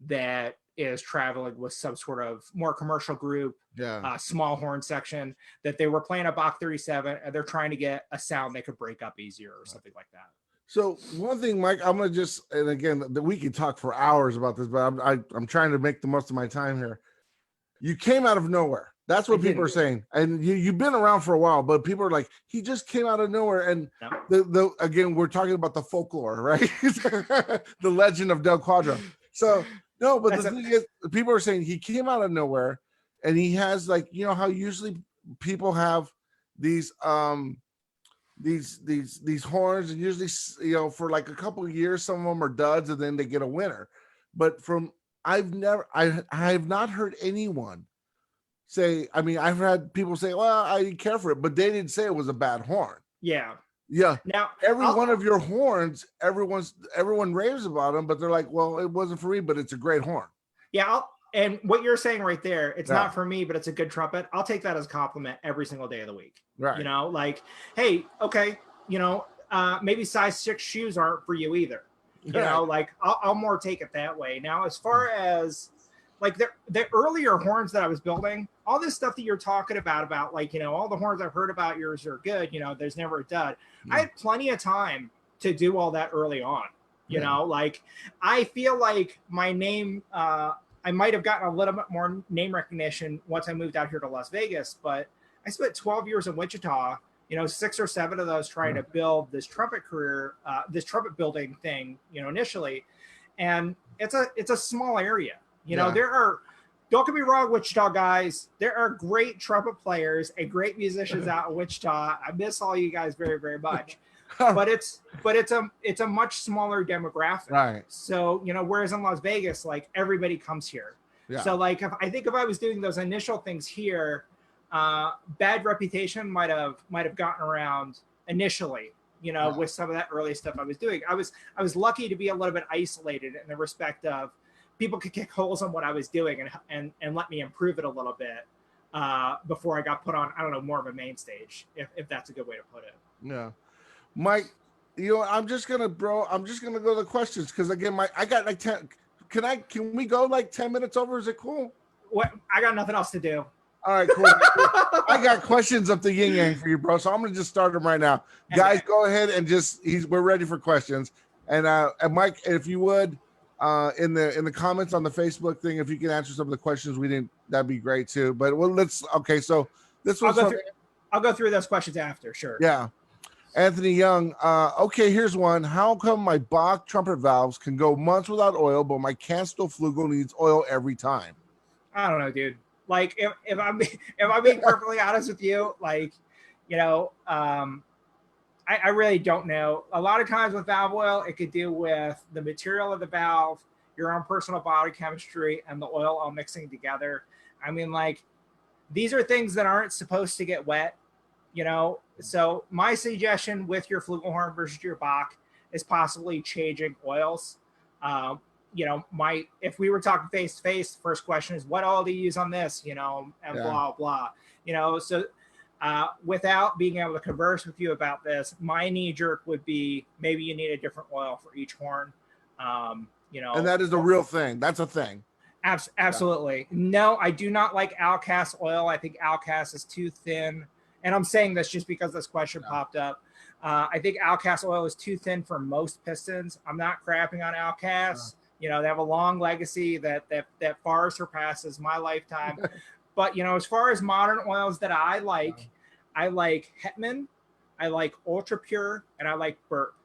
that is traveling with some sort of more commercial group, small horn section, that they were playing a Bach 37 and they're trying to get a sound they could break up easier or something like that. So one thing, Mike, I'm gonna just, and again, we could talk for hours about this, but I'm trying to make the most of my time here. You came out of nowhere. That's what people are saying, and you've been around for a while, but people are like, he just came out of nowhere. And again, we're talking about the folklore, right? The legend of Del Quadro. So no, but the thing is, people are saying he came out of nowhere, and he has, like, you know how usually people have these horns, and usually, you know, for like a couple of years, some of them are duds, and then they get a winner. But I have not heard anyone say, I mean, I've had people say, well, I didn't care for it, but they didn't say it was a bad horn. Yeah. Now every one of your horns, everyone raves about them, but they're like, well, it wasn't for me, but it's a great horn. Yeah. And what you're saying right there, it's not for me, but it's a good trumpet. I'll take that as a compliment every single day of the week. Right. You know, like, hey, okay, you know, maybe size 6 shoes aren't for you either. You know, like I'll more take it that way. Now, as far as like the earlier horns that I was building, all this stuff that you're talking about like, all the horns I've heard about yours are good, there's never a dud. I had plenty of time to do all that early on, like I feel like my name, I might have gotten a little bit more name recognition once I moved out here to Las Vegas, but I spent 12 years in Wichita, 6 or 7 of those trying to build this trumpet career, this trumpet building thing, initially. And it's a small area. There are, don't get me wrong, Wichita guys, there are great trumpet players and great musicians out in Wichita. I miss all you guys very, very much. but it's a much smaller demographic. Right. So, whereas in Las Vegas, like everybody comes here. Yeah. So like if I was doing those initial things here, bad reputation might have gotten around initially, with some of that early stuff I was doing. I was lucky to be a little bit isolated in the respect of people could kick holes on what I was doing and let me improve it a little bit before I got put on, I don't know, more of a main stage, if that's a good way to put it. Yeah. Mike, I'm just gonna go to the questions because again, I got like 10. Can we go like 10 minutes over? Is it cool? What? I got nothing else to do. All right, cool. I got questions up the yin yang for you, bro. So I'm gonna just start them right now. Okay. Guys, go ahead and we're ready for questions. And Mike, if you would, in the comments on the Facebook thing, if you can answer some of the questions we didn't, that'd be great too. But so this one's I'll go through those questions after, sure. Yeah. Anthony Young, okay, here's one. How come my Bach trumpet valves can go months without oil, but my Canstel Flugel needs oil every time? I don't know, dude. Like, if I'm being perfectly honest with you, like, I really don't know. A lot of times with valve oil, it could do with the material of the valve, your own personal body chemistry, and the oil all mixing together. I mean, like, these are things that aren't supposed to get wet. So my suggestion with your flugelhorn versus your Bach is possibly changing oils. If we were talking face to face, the first question is, what oil do you use on this? And blah, blah, so without being able to converse with you about this, my knee jerk would be maybe you need a different oil for each horn. And that is a real thing. That's a thing. Absolutely. Yeah. No, I do not like Alcast oil. I think Alcast is too thin. And I'm saying this just because this question popped up. I think Alcast oil is too thin for most pistons. I'm not crapping on Alcast. They have a long legacy that far surpasses my lifetime. But, as far as modern oils that I like Hetman, I like Ultra Pure, and I like Burp.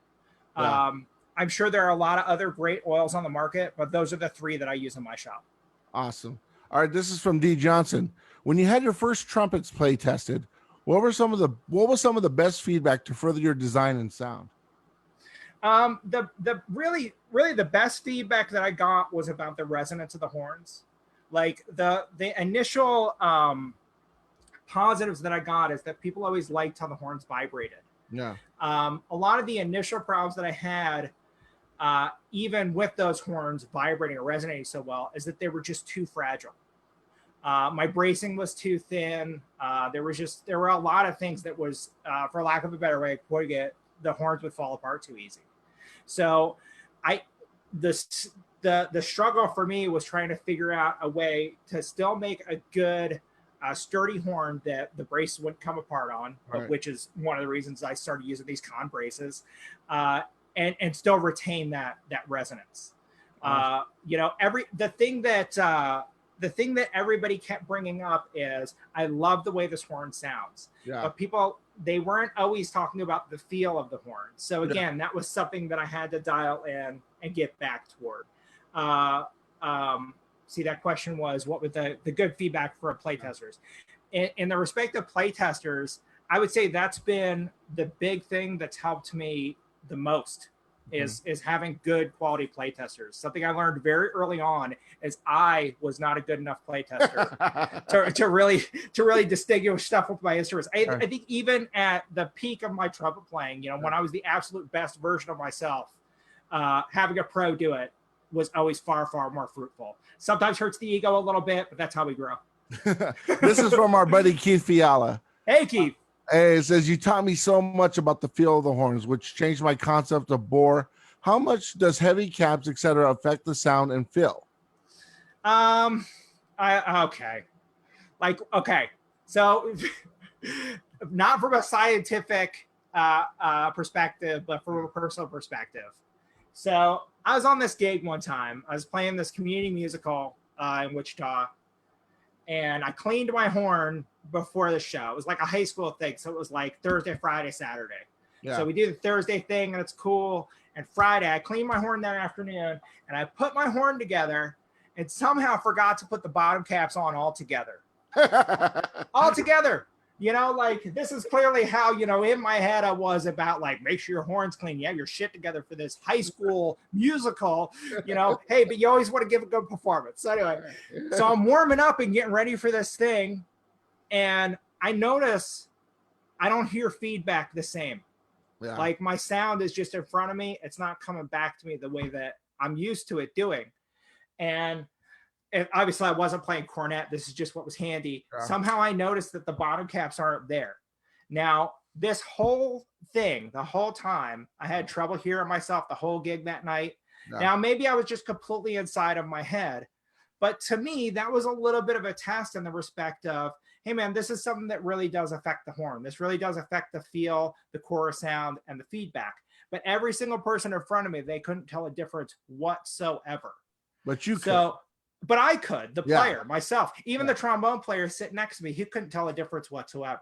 Yeah. I'm sure there are a lot of other great oils on the market, but those are the 3 that I use in my shop. Awesome. All right, this is from D. Johnson. When you had your first trumpets play tested, what was some of the best feedback to further your design and sound? The really the best feedback that I got was about the resonance of the horns. Like the initial positives that I got is that people always liked how the horns vibrated. Yeah. A lot of the initial problems that I had, even with those horns vibrating or resonating so well, is that they were just too fragile. My bracing was too thin. There were a lot of things that was, for lack of a better way of putting it, the horns would fall apart too easy. So the struggle for me was trying to figure out a way to still make a good, sturdy horn that the brace wouldn't come apart on, right, which is one of the reasons I started using these con braces, and still retain that resonance. Awesome. The thing that everybody kept bringing up is, I love the way this horn sounds. Yeah. But people, they weren't always talking about the feel of the horn. So again, that was something that I had to dial in and get back toward. See, that question was, what was the good feedback for playtesters? In the respect of playtesters, I would say that's been the big thing that's helped me the most. Is having good quality playtesters. Something I learned very early on is I was not a good enough playtester to really distinguish stuff with my instruments. I think even at the peak of my trumpet playing, when I was the absolute best version of myself, having a pro do it was always far, far more fruitful. Sometimes hurts the ego a little bit, but that's how we grow. This is from our buddy Keith Fiala. Hey, Keith. It says, you taught me so much about the feel of the horns, which changed my concept of bore. How much does heavy caps, etc., affect the sound and feel? Okay. Okay. So not from a scientific perspective, but from a personal perspective. So I was on this gig one time. I was playing this community musical in Wichita, and I cleaned my horn before the show. It was like a high school thing. So it was like Thursday, Friday, Saturday. Yeah. So we do the Thursday thing, and it's cool. And Friday, I cleaned my horn that afternoon, and I put my horn together and somehow forgot to put the bottom caps on all together. All together. Like, this is clearly how, in my head I was about, like, make sure your horn's clean. You have your shit together for this high school musical, hey, but you always want to give a good performance. So anyway, so I'm warming up and getting ready for this thing, and I notice I don't hear feedback the same. Yeah. Like, my sound is just in front of me. It's not coming back to me the way that I'm used to it doing. And obviously I wasn't playing cornet. This is just what was handy. Yeah. Somehow I noticed that the bottom caps aren't there. Now, this whole thing, the whole time, I had trouble hearing myself the whole gig that night. Yeah. Now, maybe I was just completely inside of my head. But to me, that was a little bit of a test in the respect of, hey, man, this is something that really does affect the horn. This really does affect the feel, the chorus sound, and the feedback. But every single person in front of me, they couldn't tell a difference whatsoever. But you could. But I could, the player, myself, even the trombone player sitting next to me, he couldn't tell a difference whatsoever.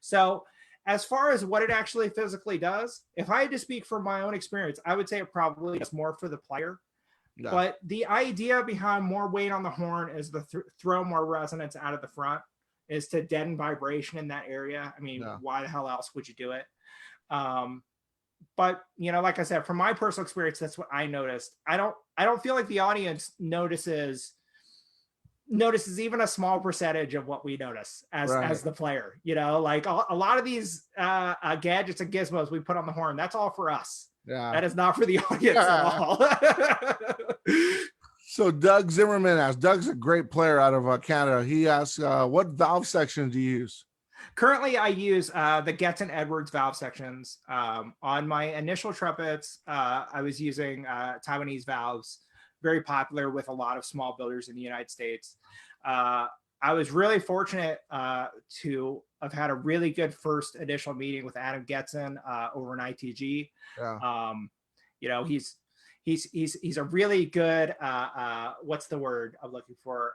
So as far as what it actually physically does, if I had to speak from my own experience, I would say it probably is more for the player. Yeah. But the idea behind more weight on the horn is to throw more resonance out of the front, is to deaden vibration in that area. I mean, why the hell else would you do it? But like I said, from my personal experience, that's what I noticed. I don't feel like the audience notices even a small percentage of what we notice as the player. Like a lot of these gadgets and gizmos we put on the horn, that's all for us. Yeah, that is not for the audience at all. So Doug Zimmerman asks, Doug's a great player out of Canada. He asks, what valve section do you use? Currently, I use the Getz and Edwards valve sections. On my initial trumpets, I was using Taiwanese valves, very popular with a lot of small builders in the United States. I was really fortunate to have had a really good first initial meeting with Adam Getzen over in ITG. Yeah. He's a really good what's the word I'm looking for?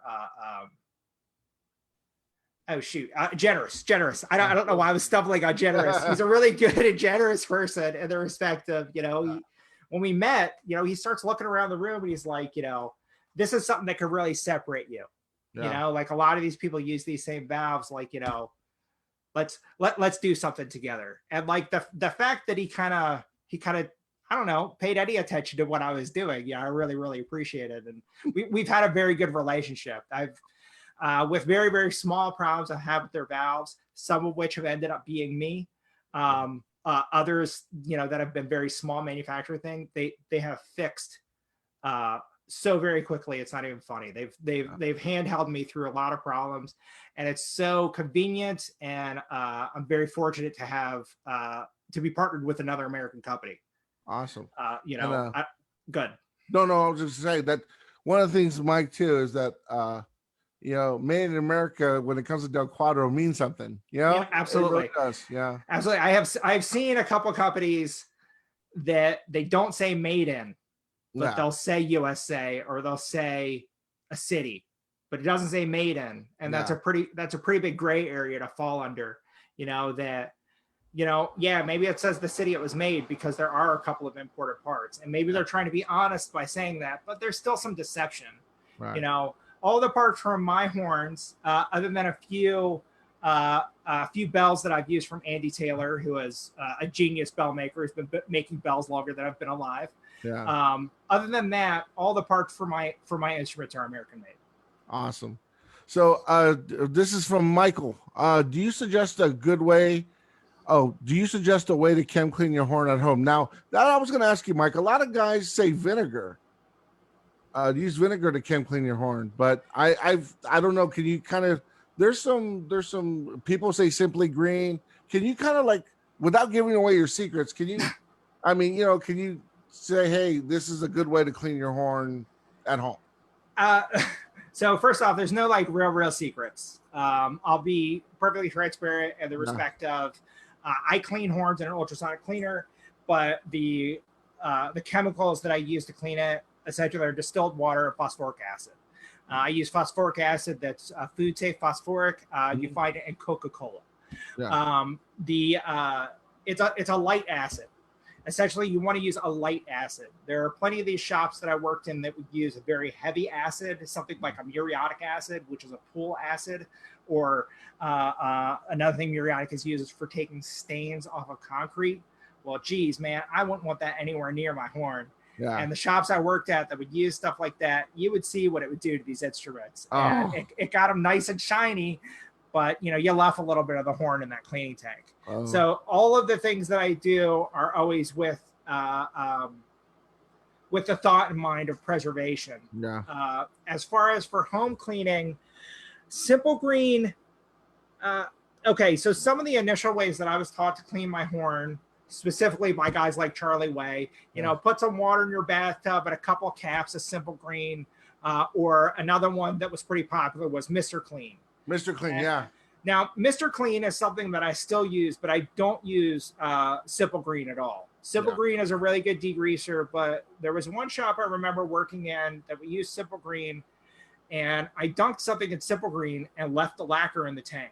Generous. I don't know why I was stumbling on generous. He's a really good and generous person in the respect of, when we met, he starts looking around the room and he's like, this is something that could really separate you. Yeah. Like a lot of these people use these same valves, like, let's do something together. And like the fact that he kind of, I don't know, paid any attention to what I was doing. Yeah, I really, really appreciate it. And we've had a very good relationship. I've, with very, very small problems I have with their valves, some of which have ended up being me. Others, that have been very small manufacturer thing, they have fixed so very quickly. It's not even funny. They've handheld me through a lot of problems, and it's so convenient. And I'm very fortunate to have to be partnered with another American company. Awesome. Good. No, I was just saying that one of the things, Mike, too, is that made in America when it comes to Del Quadro means something. Yeah, absolutely. It really does. Yeah, absolutely. I've seen a couple companies that they don't say made in, but they'll say USA or they'll say a city, but it doesn't say made in, and that's a pretty big gray area to fall under. Maybe it says the city it was made because there are a couple of imported parts, and maybe they're trying to be honest by saying that, but there's still some deception. Right. All the parts from my horns, other than a few bells that I've used from Andy Taylor, who is a genius bell maker, who's been making bells longer than I've been alive. Yeah. Other than that, all the parts for my instruments are American made. Awesome. So this is from Michael. Do you suggest a way to chem clean your horn at home? Now, that I was going to ask you, Mike. A lot of guys say vinegar. Use vinegar to chem clean your horn, but I don't know. Can you kind of? There's some people say Simply Green. Can you kind of, like, without giving away your secrets? Can you? Can you say, hey, this is a good way to clean your horn at home? So first off, there's no like real secrets. I'll be perfectly transparent in the respect of I clean horns in an ultrasonic cleaner, but the chemicals that I use to clean it essentially are distilled water and phosphoric acid. I use phosphoric acid that's food safe phosphoric. You find it in Coca-Cola. Yeah. It's a light acid. Essentially, you want to use a light acid. There are plenty of these shops that I worked in that would use a very heavy acid, something like a muriatic acid, which is a pool acid, or another thing muriatic is used for taking stains off of concrete. Well, geez, man, I wouldn't want that anywhere near my horn. Yeah. And the shops I worked at that would use stuff like that, you would see what it would do to these instruments. Oh. And it got them nice and shiny, but you left a little bit of the horn in that cleaning tank. Oh. So all of the things that I do are always with the thought in mind of preservation. Yeah. As far as for home cleaning, Simple Green. Okay, so some of the initial ways that I was taught to clean my horn, specifically by guys like Charlie Way, put some water in your bathtub and a couple of caps of Simple Green, or another one that was pretty popular was Mr. Clean. Mr. Clean, yeah. Now, Mr. Clean is something that I still use, but I don't use Simple Green at all. Simple Green is a really good degreaser, but there was one shop I remember working in that we used Simple Green, and I dunked something in Simple Green and left the lacquer in the tank.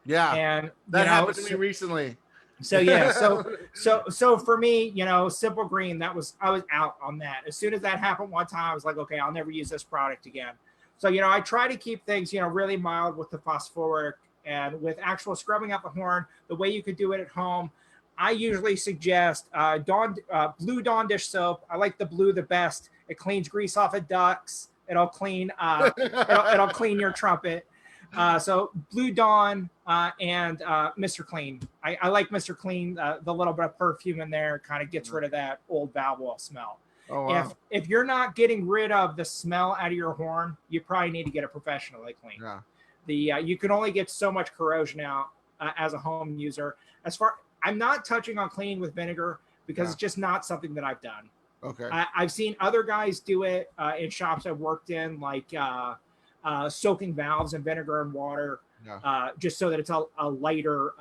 Yeah, and that happened to me recently. So yeah, so for me, Simple Green, I was out on that. As soon as that happened one time, I was like, okay, I'll never use this product again. So I try to keep things really mild with the phosphoric and with actual scrubbing out the horn. The way you could do it at home, I usually suggest blue Dawn dish soap. I like the blue the best. It cleans grease off of ducts. It'll clean it'll clean your trumpet. So Blue Dawn and Mr. Clean. I like Mr. Clean. The little bit of perfume in there kind of gets rid of that old valve oil smell. Oh, wow. If you're not getting rid of the smell out of your horn, you probably need to get it professionally cleaned. Yeah. You can only get so much corrosion out as a home user. I'm not touching on cleaning with vinegar because it's just not something that I've done. Okay. I've seen other guys do it in shops I've worked in, like soaking valves in vinegar and water, just so that it's a lighter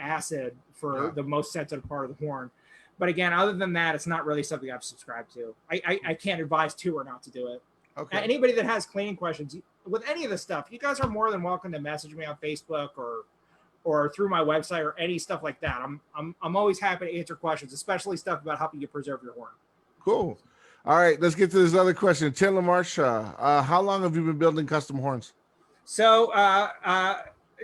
acid for the most sensitive part of the horn. But again, other than that, it's not really something I've subscribed to. I can't advise to or not to do it. Okay. Anybody that has cleaning questions with any of this stuff, you guys are more than welcome to message me on Facebook or through my website or any stuff like that. I'm always happy to answer questions, especially stuff about helping you preserve your horn. Cool. All right, let's get to this other question. Tim LaMarche, how long have you been building custom horns? So,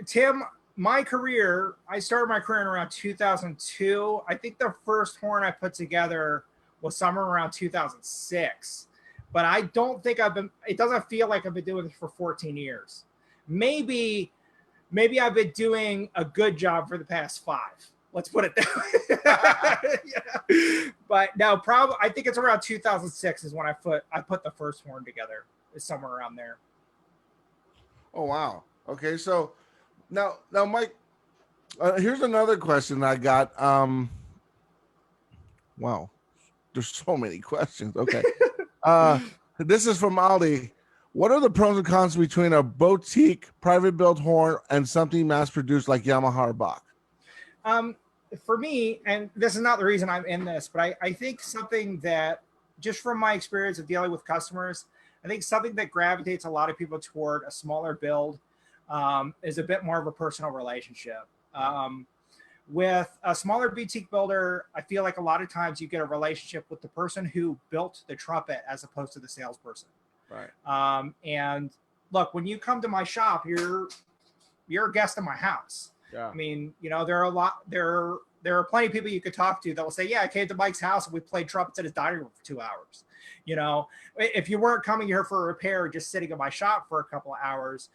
Tim, my career, I started my career in around 2002. I think the first horn I put together was somewhere around 2006. But I don't think it doesn't feel like I've been doing this for 14 years. Maybe I've been doing a good job for the past 5. Let's put it that way. But no, I think it's around 2006 is when I put the first horn together. It's somewhere around there. Oh, wow. Okay, so now Mike, here's another question I got. Wow, there's so many questions. Okay. This is from Ali. What are the pros and cons between a boutique private built horn and something mass produced like Yamaha or Bach? For me, and this is not the reason I'm in this, but I think something that, just from my experience of dealing with customers, I think something that gravitates a lot of people toward a smaller build is a bit more of a personal relationship. With a smaller boutique builder, I feel like a lot of times you get a relationship with the person who built the trumpet as opposed to the salesperson. Right. And look, when you come to my shop, you're a guest in my house. Yeah. I mean, there are plenty of people you could talk to that will say, yeah, I came to Mike's house and we played trumpets at his dining room for 2 hours. If you weren't coming here for a repair, just sitting in my shop for a couple of hours,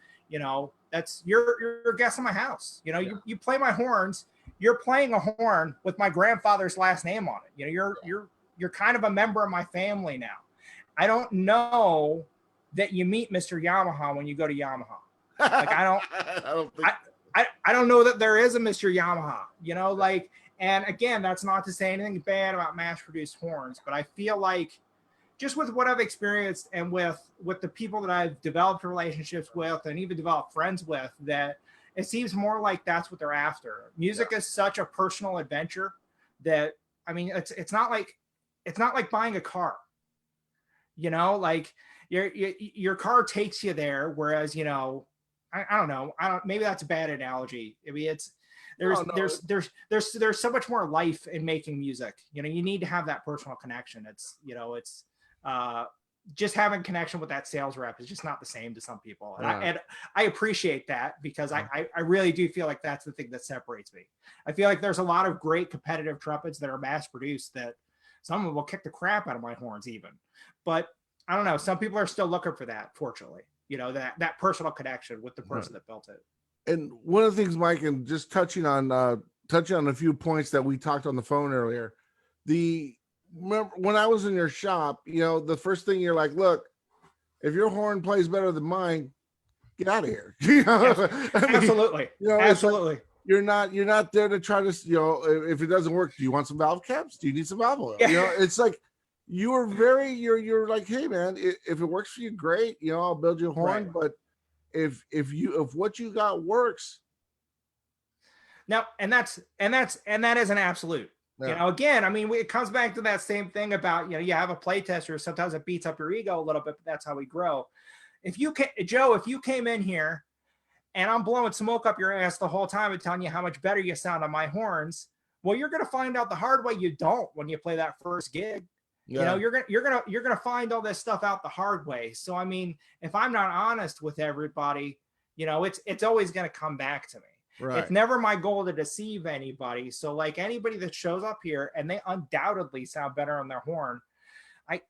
that's you're a guest in my house. You play my horns. You're playing a horn with my grandfather's last name on it. You're kind of a member of my family now. I don't know that you meet Mr. Yamaha when you go to Yamaha. Like I don't know that there is a Mr. Yamaha, and again, that's not to say anything bad about mass produced horns, but I feel like just with what I've experienced and with the people that I've developed relationships with and even developed friends with, that it seems more like that's what they're after. Music is such a personal adventure that, I mean, it's not like buying a car, you know, like your car takes you there. Whereas, you know, I don't know. maybe that's a bad analogy. I mean, there's so much more life in making music. You know, you need to have that personal connection. It's, you know, it's just having connection with that sales rep is just not the same to some people. And I appreciate that, because I really do feel like that's the thing that separates me. I feel like there's a lot of great competitive trumpets that are mass produced that some of them will kick the crap out of my horns even. But I don't know. Some people are still looking for that, fortunately, you know, that personal connection with the person that built it. And one of the things, Mike, and just touching on a few points that we talked on the phone earlier, remember when I was in your shop, you know, the first thing you're like, look, if your horn plays better than mine, get out of here. You know? Absolutely. You know, absolutely. Like, you're not there to try to, you know, if it doesn't work, do you want some valve caps? Do you need some valve oil? You know, it's like you're like, hey man, if it works for you, great. You know, I'll build you a horn. But if what you got works. No, and that is an absolute. You know, again, I mean, it comes back to that same thing about, you know, you have a play tester. Sometimes it beats up your ego a little bit, but that's how we grow. If you came in here and I'm blowing smoke up your ass the whole time and telling you how much better you sound on my horns, well, you're going to find out the hard way you don't when you play that first gig. You know, you're going to find all this stuff out the hard way. So, I mean, if I'm not honest with everybody, you know, it's always going to come back to me. Right. It's never my goal to deceive anybody. So like anybody that shows up here and they undoubtedly sound better on their horn, I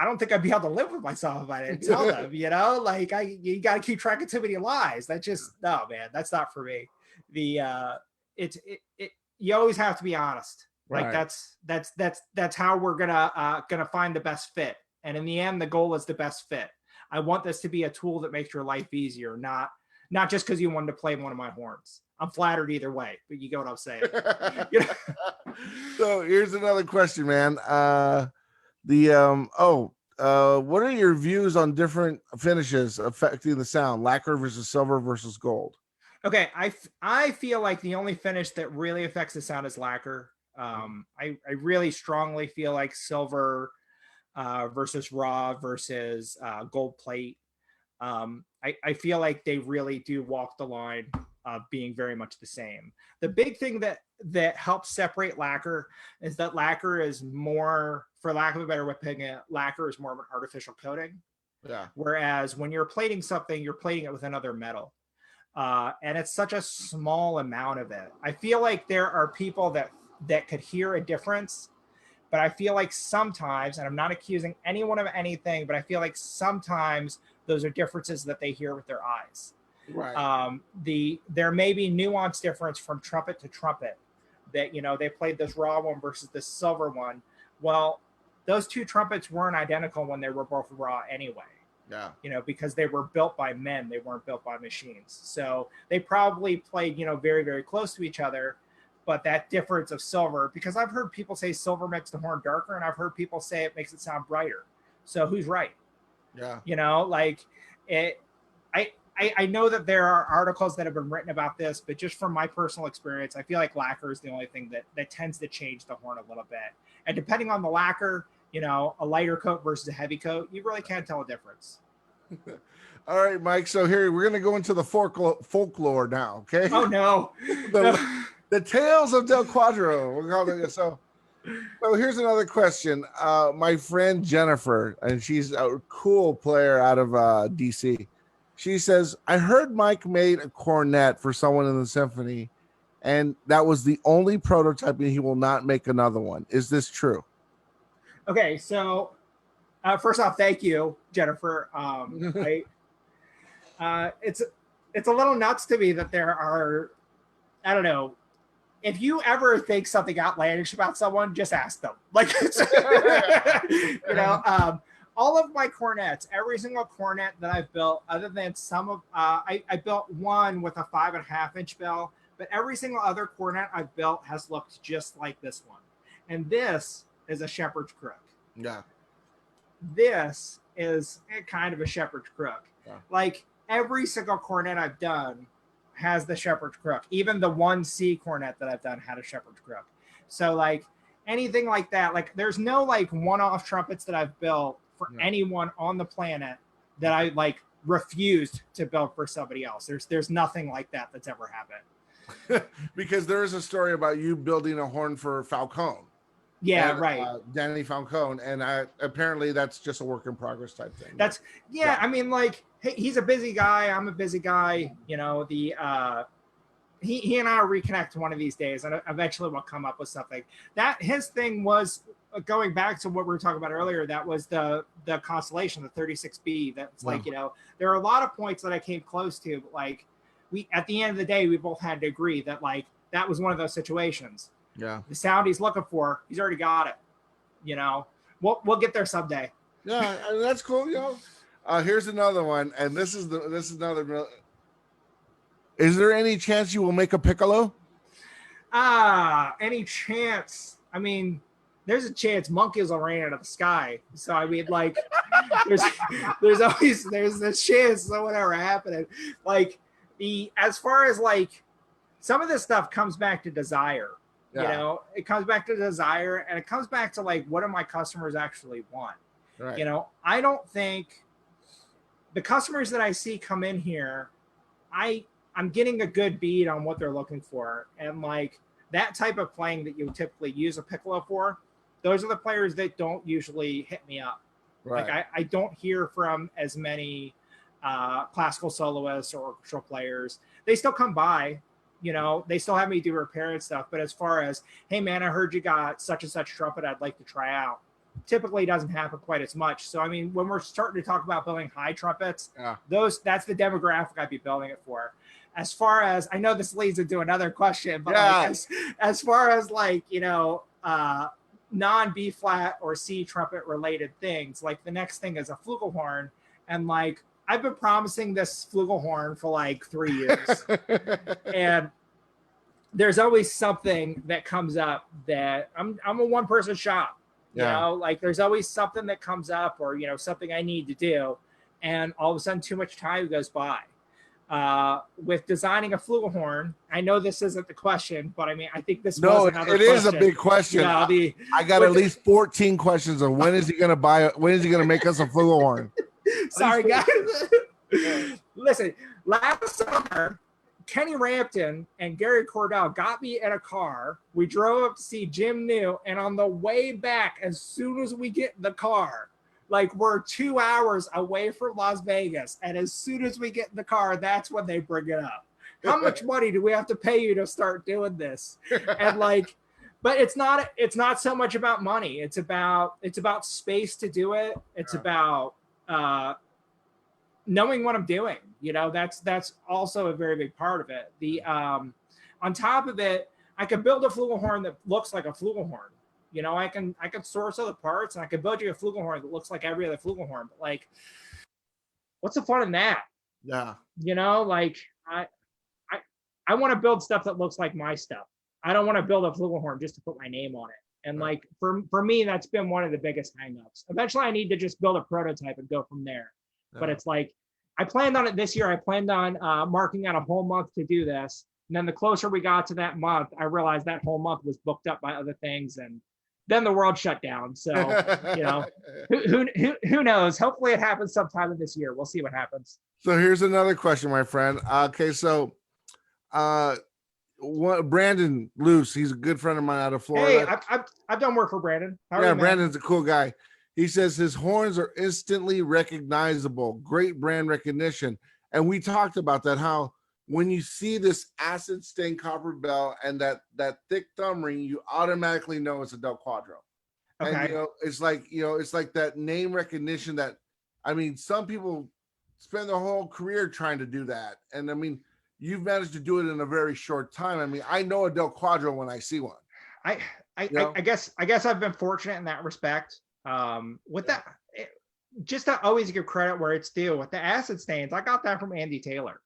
don't think I'd be able to live with myself if I didn't tell them, you know, like you got to keep track of too many lies. That just, no, man, that's not for me. You always have to be honest. Right. Like that's how we're gonna find the best fit. And in the end, the goal is the best fit. I want this to be a tool that makes your life easier, not just because you wanted to play one of my horns. I'm flattered either way, but you get what I'm saying. You know? So here's another question, man. What are your views on different finishes affecting the sound? Lacquer versus silver versus gold. Okay, I feel like the only finish that really affects the sound is lacquer. I really strongly feel like silver versus raw versus gold plate. I feel like they really do walk the line of being very much the same. The big thing that helps separate lacquer is that lacquer is more, for lack of a better way of putting it, lacquer is more of an artificial coating. Yeah. Whereas when you're plating something, you're plating it with another metal. And it's such a small amount of it. I feel like there are people that could hear a difference, but I feel like sometimes, and I'm not accusing anyone of anything, but I feel like sometimes those are differences that they hear with their eyes. Right. There may be nuance difference from trumpet to trumpet that, you know, they played this raw one versus this silver one. Well, those two trumpets weren't identical when they were both raw anyway. Yeah. You know, because they were built by men, they weren't built by machines. So they probably played, you know, very, very close to each other. But that difference of silver, because I've heard people say silver makes the horn darker, and I've heard people say it makes it sound brighter. So who's right? Yeah. You know, like I know that there are articles that have been written about this, but just from my personal experience, I feel like lacquer is the only thing that tends to change the horn a little bit. And depending on the lacquer, you know, a lighter coat versus a heavy coat, you really can't tell a difference. All right, Mike. So here we're going to go into the folklore now. Okay. Oh no. The tales of Del Quadro. We're calling it. So here's another question. My friend Jennifer, and she's a cool player out of DC. She says, I heard Mike made a cornet for someone in the symphony, and that was the only prototype, and he will not make another one. Is this true? Okay, so first off, thank you, Jennifer. It's a little nuts to me that there are, I don't know, if you ever think something outlandish about someone, just ask them. Like, you know, all of my cornets, every single cornet that I've built, other than some of, I built one with a 5.5-inch bell, but every single other cornet I've built has looked just like this one. And this is a shepherd's crook. Yeah. this is kind of a shepherd's crook. Yeah. Like every single cornet I've done has the shepherd's crook. Even the 1C cornet that I've done had a shepherd's crook. So like anything like that, like there's no like one-off trumpets that I've built for anyone on the planet that I like refused to build for somebody else. There's nothing like that that's ever happened. Because there is a story about you building a horn for Falcone. Yeah, and, right. Danny Falcone, and apparently that's just a work in progress type thing. That's I mean, like, hey, he's a busy guy. I'm a busy guy. You know, the he and I will reconnect one of these days, and eventually we'll come up with something. That his thing was going back to what we were talking about earlier. That was the Constellation, the 36B. That's like, you know, there are a lot of points that I came close to, but like we at the end of the day, we both had to agree that like that was one of those situations. Yeah, the sound he's looking for, he's already got it. You know, we'll get there someday. Yeah, I mean, that's cool. You know, here's another one, and this is another. Is there any chance you will make a piccolo? Any chance? I mean, there's a chance monkeys will rain out of the sky. So I mean, like, there's always this chance of whatever happening. Like as far as like some of this stuff comes back to desire. Yeah. You know, it comes back to desire, and it comes back to like, what do my customers actually want? Right. You know, I don't think the customers that I see come in here, I'm getting a good bead on what they're looking for. And like that type of playing that you typically use a piccolo for, those are the players that don't usually hit me up. Right. Like I don't hear from as many classical soloists or orchestral players. They still come by. You know, they still have me do repair and stuff. But as far as, hey, man, I heard you got such and such trumpet I'd like to try out, typically doesn't happen quite as much. So, I mean, when we're starting to talk about building high trumpets, that's the demographic I'd be building it for. As far as, I know this leads into another question, but like, as far as like, you know, non-B flat or C trumpet related things, like the next thing is a flugelhorn. And like, I've been promising this flugelhorn for like 3 years. And there's always something that comes up that I'm a one-person shop. You know, like there's always something that comes up, or, you know, something I need to do. And all of a sudden too much time goes by. With designing a flugelhorn, I know this isn't the question, but I mean, I think this was another question. It is a big question. You know, I got at least 14 questions on when is he going to make us a flugelhorn? Sorry, guys. Listen, last summer, Kenny Rampton and Gary Cordell got me in a car. We drove up to see Jim New, and on the way back, as soon as we get in the car, like we're 2 hours away from Las Vegas, and as soon as we get in the car, that's when they bring it up. How much money do we have to pay you to start doing this? And like, but it's not so much about money. It's about space to do it. It's about knowing what I'm doing. You know, that's also a very big part of it. The on top of it, I can build a flugelhorn that looks like a flugelhorn. You know, I can source other parts, and I can build you a flugelhorn that looks like every other flugelhorn. But like, what's the fun in that? Yeah. You know, like I want to build stuff that looks like my stuff. I don't want to build a flugelhorn just to put my name on it. And like for me, that's been one of the biggest hangups. Eventually, I need to just build a prototype and go from there. Yeah. But it's like, I planned on it this year. I planned on marking out a whole month to do this. And then the closer we got to that month, I realized that whole month was booked up by other things, and then the world shut down. So, you know, who knows? Hopefully it happens sometime in this year. We'll see what happens. So here's another question, my friend. Okay, so Brandon Luce, he's a good friend of mine out of Florida. Hey, I've done work for Brandon. Brandon's a cool guy. He says his horns are instantly recognizable, great brand recognition. And we talked about that, how when you see this acid stained copper bell and that thick thumb ring, you automatically know it's a Del Quadro. Okay. And it's like that name recognition that, I mean, some people spend their whole career trying to do that. And I mean, you've managed to do it in a very short time. I mean, I know a Del Quadro when I see one. I guess I've been fortunate in that respect. That, just to always give credit where it's due, with the acid stains, I got that from Andy Taylor.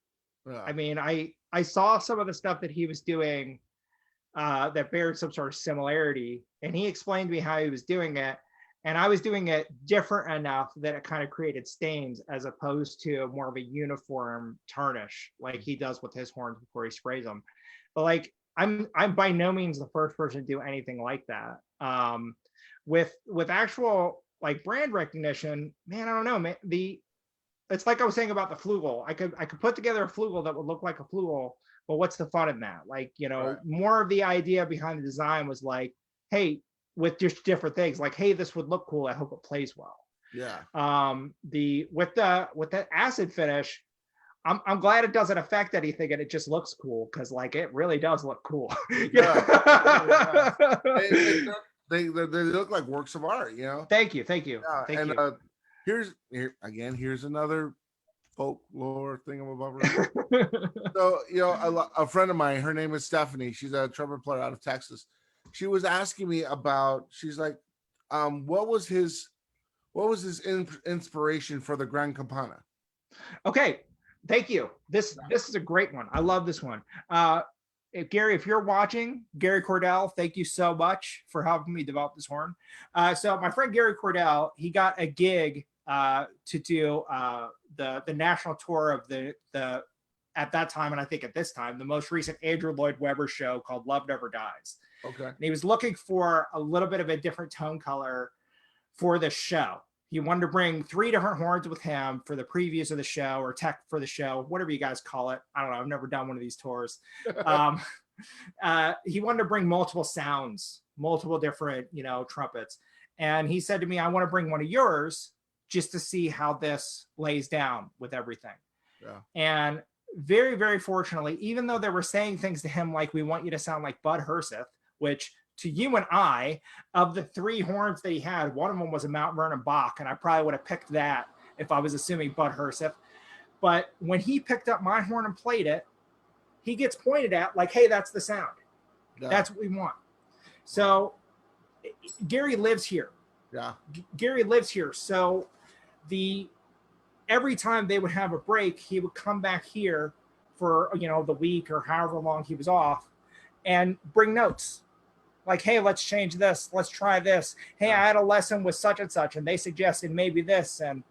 Yeah. I mean, I saw some of the stuff that he was doing that bared some sort of similarity, and he explained to me how he was doing it. and I was doing it different enough that it kind of created stains as opposed to more of a uniform tarnish like he does with his horns before he sprays them. But like I'm by no means the first person to do anything like that. With actual like brand recognition, man, I don't know, man. It's like I was saying about the flugel. I could put together a flugel that would look like a flugel, but what's the fun in that? Like, you know, more of the idea behind the design was like, hey, with just different things, like, hey, this would look cool. I hope it plays well. Yeah. With the acid finish, I'm glad it doesn't affect anything and it just looks cool because like it really does look cool. Yeah. They look like works of art, you know. Thank you. Yeah. Thank you. Here's another folklore thingamabobber. So, you know, a friend of mine, her name is Stephanie. She's a trumpet player out of Texas. She was asking me about. She's like, what was his inspiration for the Grand Campana? Okay, thank you. This is a great one. I love this one. Gary, if you're watching, Gary Cordell, thank you so much for helping me develop this horn. So my friend Gary Cordell, he got a gig to do the national tour of the at that time, and I think at this time, the most recent Andrew Lloyd Webber show called Love Never Dies. Okay. And he was looking for a little bit of a different tone color for the show. He wanted to bring 3 different horns with him for the previews of the show or tech for the show, whatever you guys call it. I don't know. I've never done one of these tours. He wanted to bring multiple sounds, multiple different, you know, trumpets. And he said to me, I want to bring one of yours just to see how this lays down with everything. Yeah. And very, very fortunately, even though they were saying things to him like, we want you to sound like Bud Herseth, which to you and I, of the 3 horns that he had, one of them was a Mount Vernon Bach, and I probably would have picked that if I was assuming Bud Herseth. But when he picked up my horn and played it, he gets pointed at like, hey, that's the sound. Yeah. That's what we want. So Gary lives here. Yeah. Gary lives here. So every time they would have a break, he would come back here for, you know, the week or however long he was off and bring notes. Like, hey, let's change this. Let's try this. Hey, I had a lesson with such and such, and they suggested maybe this. And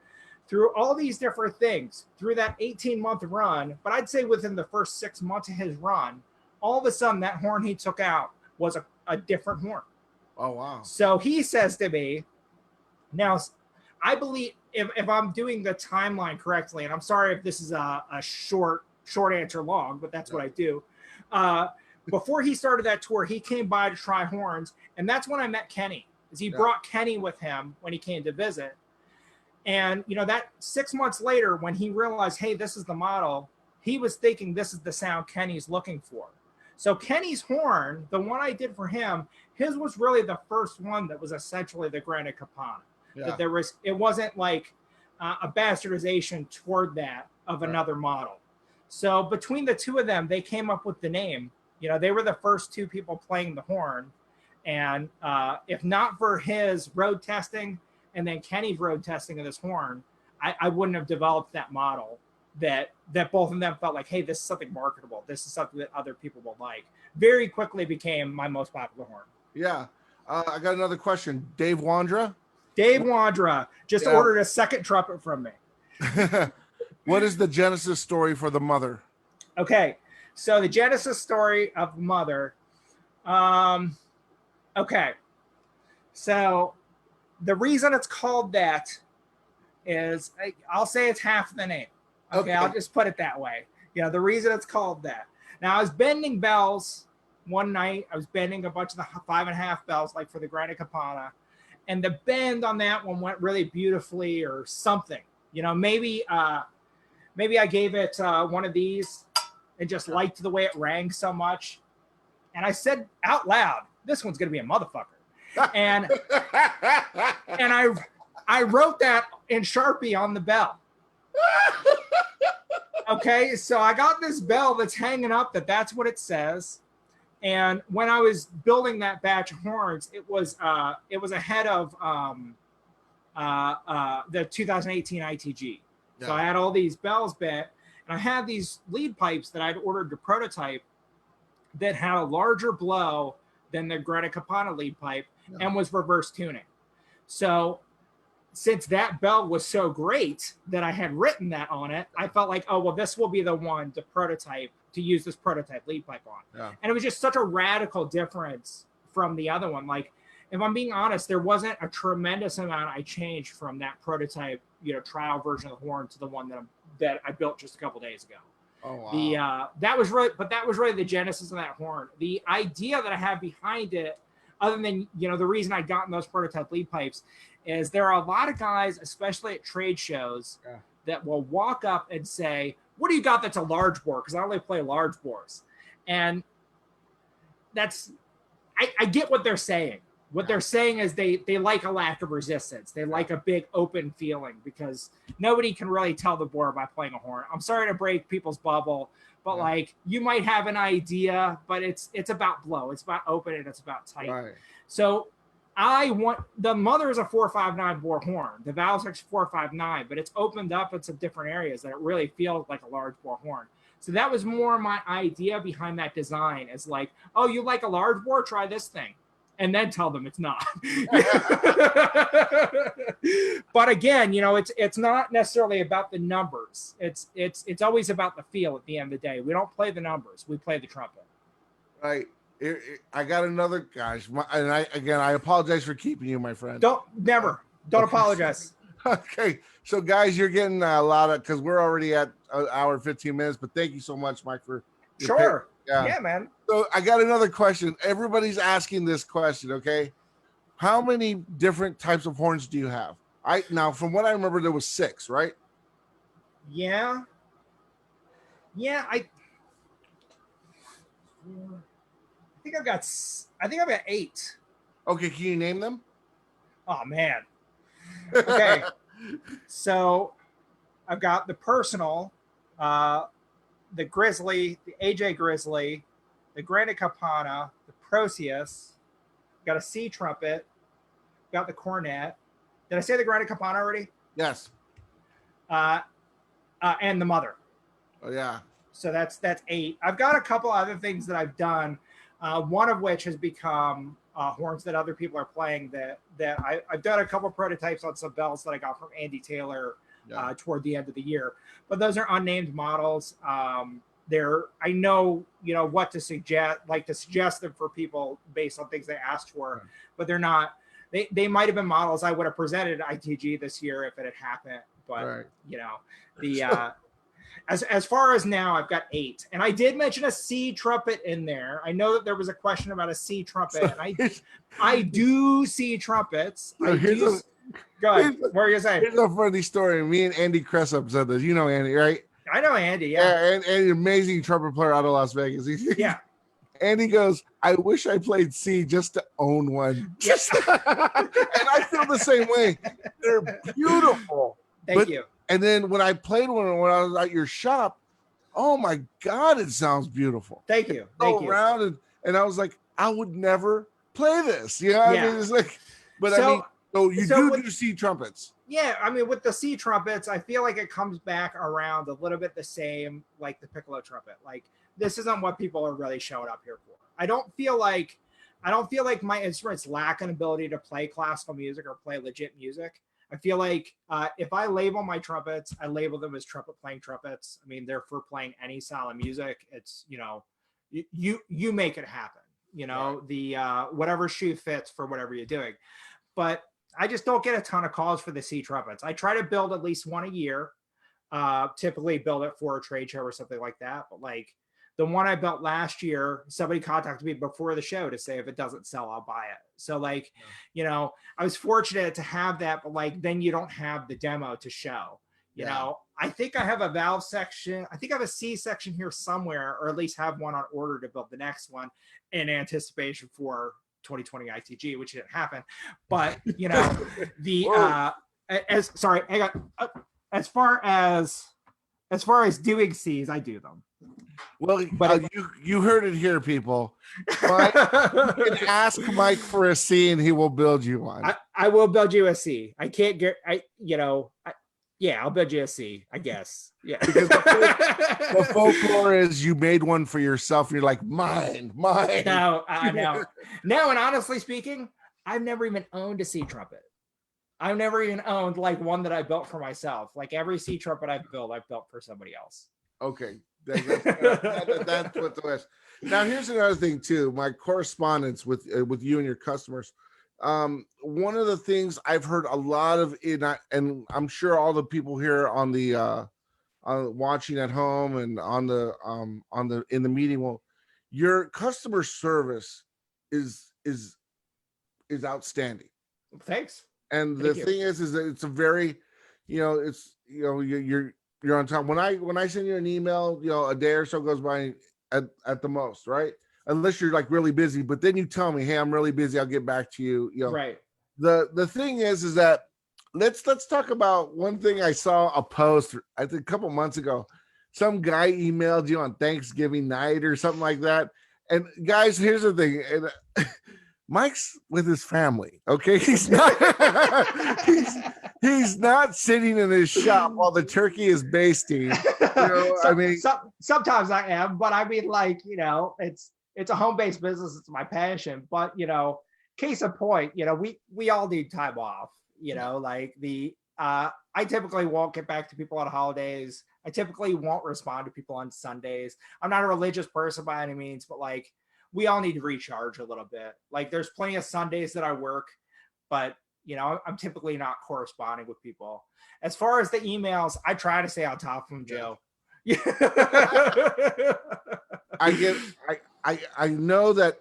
through all these different things, through that 18-month run, but I'd say within the first 6 months of his run, all of a sudden that horn he took out was a different horn. Oh, wow. So he says to me, now, I believe if I'm doing the timeline correctly, and I'm sorry if this is a short answer long, but that's what I do. Before he started that tour, he came by to try horns, and that's when I met Kenny. He brought Kenny with him when he came to visit. And, you know, that 6 months later, when he realized, hey, this is the model, he was thinking this is the sound Kenny's looking for. So Kenny's horn, the one I did for him, his was really the first one that was essentially the Grande Campana. Yeah. That it wasn't like a bastardization toward that of another model. So between the two of them, they came up with the name. You know, they were the first 2 people playing the horn. And if not for his road testing and then Kenny's road testing of this horn, I wouldn't have developed that model that both of them felt like, hey, this is something marketable. This is something that other people will like. Very quickly became my most popular horn. Yeah. I got another question. Dave Wandra just ordered a second trumpet from me. What is the genesis story for the Mother? Okay. So the genesis story of Mother. Okay. So the reason it's called that is, I'll say it's half the name. Okay. I'll just put it that way. You know, the reason it's called that. Now, I was bending bells one night. I was bending a bunch of the 5.5 bells, like for the Grande Campana. And the bend on that one went really beautifully or something. You know, maybe I gave it one of these and just liked the way it rang so much. And I said out loud, this one's going to be a motherfucker. And I wrote that in Sharpie on the bell. Okay, so I got this bell that's hanging up that's what it says. And when I was building that batch of horns, it was ahead of the 2018 ITG. Yeah. So I had all these bells bent, and I had these lead pipes that I'd ordered to prototype that had a larger blow than the Grande Campana lead pipe and was reverse tuning. So since that bell was so great that I had written that on it, I felt like, oh, well, this will be the one to prototype, to use this prototype lead pipe on. Yeah. And it was just such a radical difference from the other one. Like, if I'm being honest, there wasn't a tremendous amount I changed from that prototype, trial version of the horn to the one that I built just a couple days ago. Oh, wow. That was really the genesis of that horn. The idea that I have behind it, other than, the reason I got in those prototype lead pipes, is there are a lot of guys, especially at trade shows, that will walk up and say, what do you got that's a large bore? Because I only play large bores. And I get what they're saying. What they're saying is they like a lack of resistance. They like a big open feeling, because nobody can really tell the bore by playing a horn. I'm sorry to break people's bubble, but like, you might have an idea, but it's about blow. It's about open and it's about tight. Right. So the mother is a 459 bore horn. The valve's actually 459, but it's opened up in some different areas that it really feels like a large bore horn. So that was more my idea behind that design, is like, oh, you like a large bore? Try this thing. And then tell them it's not. But again, it's not necessarily about the numbers. It's always about the feel at the end of the day. We don't play the numbers. We play the trumpet. Right. I got another, gosh, and I apologize for keeping you, my friend. Don't apologize. Okay. So guys, you're getting a lot of, because we're already at an hour and 15 minutes, but thank you so much, Mike, for your sure. Yeah, man. So I got another question. Everybody's asking this question, okay? How many different types of horns do you have? Now, from what I remember, there was 6, right? Yeah. I think I've got 8. Okay, can you name them? Oh man. Okay. So I've got the Personal, the Grizzly, the AJ Grizzly, the Granite Campana, the Proteus, got a C trumpet, got the Cornet. Did I say the Granite Campana already? Yes. And the Mother. Oh yeah. So that's 8. I've got a couple other things that I've done, one of which has become horns that other people are playing. That I've done a couple prototypes on some bells that I got from Andy Taylor toward the end of the year, but those are unnamed models. I know what to suggest them for people based on things they asked for, but they're not. They might have been models I would have presented at ITG this year if it had happened, but as far as now, I've got 8, and I did mention a C trumpet in there. I know that there was a question about a C trumpet, and I do C trumpets. Go ahead. What were you saying? Here's a funny story. Me and Andy Cressup said this. You know Andy, right? I know Andy. Yeah, and an amazing trumpet player out of Las Vegas. Yeah. Andy goes, I wish I played C just to own one. Yes. And I feel the same way. They're beautiful. Thank you. And then when I played one when I was at your shop, oh my God, it sounds beautiful. Thank you. Around and I was like, I would never play this. You know what I mean? It's like, but so you do C trumpets. Yeah, I mean, with the C trumpets, I feel like it comes back around a little bit the same like the piccolo trumpet. Like, this isn't what people are really showing up here for. I don't feel like my instruments lack an ability to play classical music or play legit music. I feel like if I label my trumpets, I label them as trumpet playing trumpets. I mean, they're for playing any style of music. It's, you make it happen, the whatever shoe fits for whatever you're doing. But I just don't get a ton of calls for the C trumpets. I try to build at least one a year, typically build it for a trade show or something like that. But like the one I built last year, somebody contacted me before the show to say if it doesn't sell, I'll buy it. So like, I was fortunate to have that, but like, then you don't have the demo to show, you know. I think I have a valve section. I think I have a C section here somewhere, or at least have one on order to build the next one in anticipation for 2020 ITG, which didn't happen. But as far as doing C's, I do them. Well, but you heard it here, people. Mike, you can ask Mike for a C and he will build you one. I will build you a C. I can't get I'll build you a C, I guess. Yeah. Because the folklore is you made one for yourself. And you're like, mine. No, I know. No, and honestly speaking, I've never even owned a C trumpet. I've never even owned like one that I built for myself. Like every sea trumpet I've built for somebody else. Okay, that's what the West. Now here's another thing too. My correspondence with you and your customers. One of the things I've heard a lot of and I'm sure all the people here on the on watching at home and on the in the meeting will, your customer service is outstanding. Thanks. And the Thank you. thing is that it's a very, it's you're on time. When I send you an email, a day or so goes by at the most, right? Unless you're like really busy, but then you tell me, hey, I'm really busy, I'll get back to you. Right. The thing is that let's talk about one thing. I saw a post I think a couple months ago. Some guy emailed you on Thanksgiving night or something like that. And guys, here's the thing. And Mike's with his family. Okay. He's not he's not sitting in his shop while the turkey is basting. Sometimes I am, but I mean, like, it's a home-based business. It's my passion. But case in point, we all need time off. I typically won't get back to people on holidays. I typically won't respond to people on Sundays. I'm not a religious person by any means, but like, we all need to recharge a little bit. Like there's plenty of Sundays that I work, but I'm typically not corresponding with people. As far as the emails, I try to stay on top of them, Joe. Yeah. I know that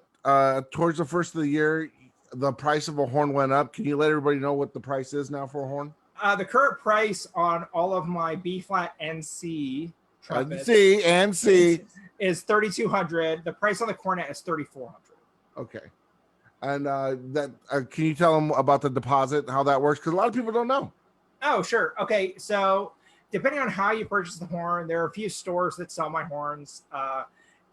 towards the first of the year, the price of a horn went up. Can you let everybody know what the price is now for a horn? The current price on all of my B flat and C trumpets is $3,200. The price on the cornet is $3,400. Okay. And can you tell them about the deposit, how that works? Because a lot of people don't know. Oh, sure. Okay. So depending on how you purchase the horn, there are a few stores that sell my horns.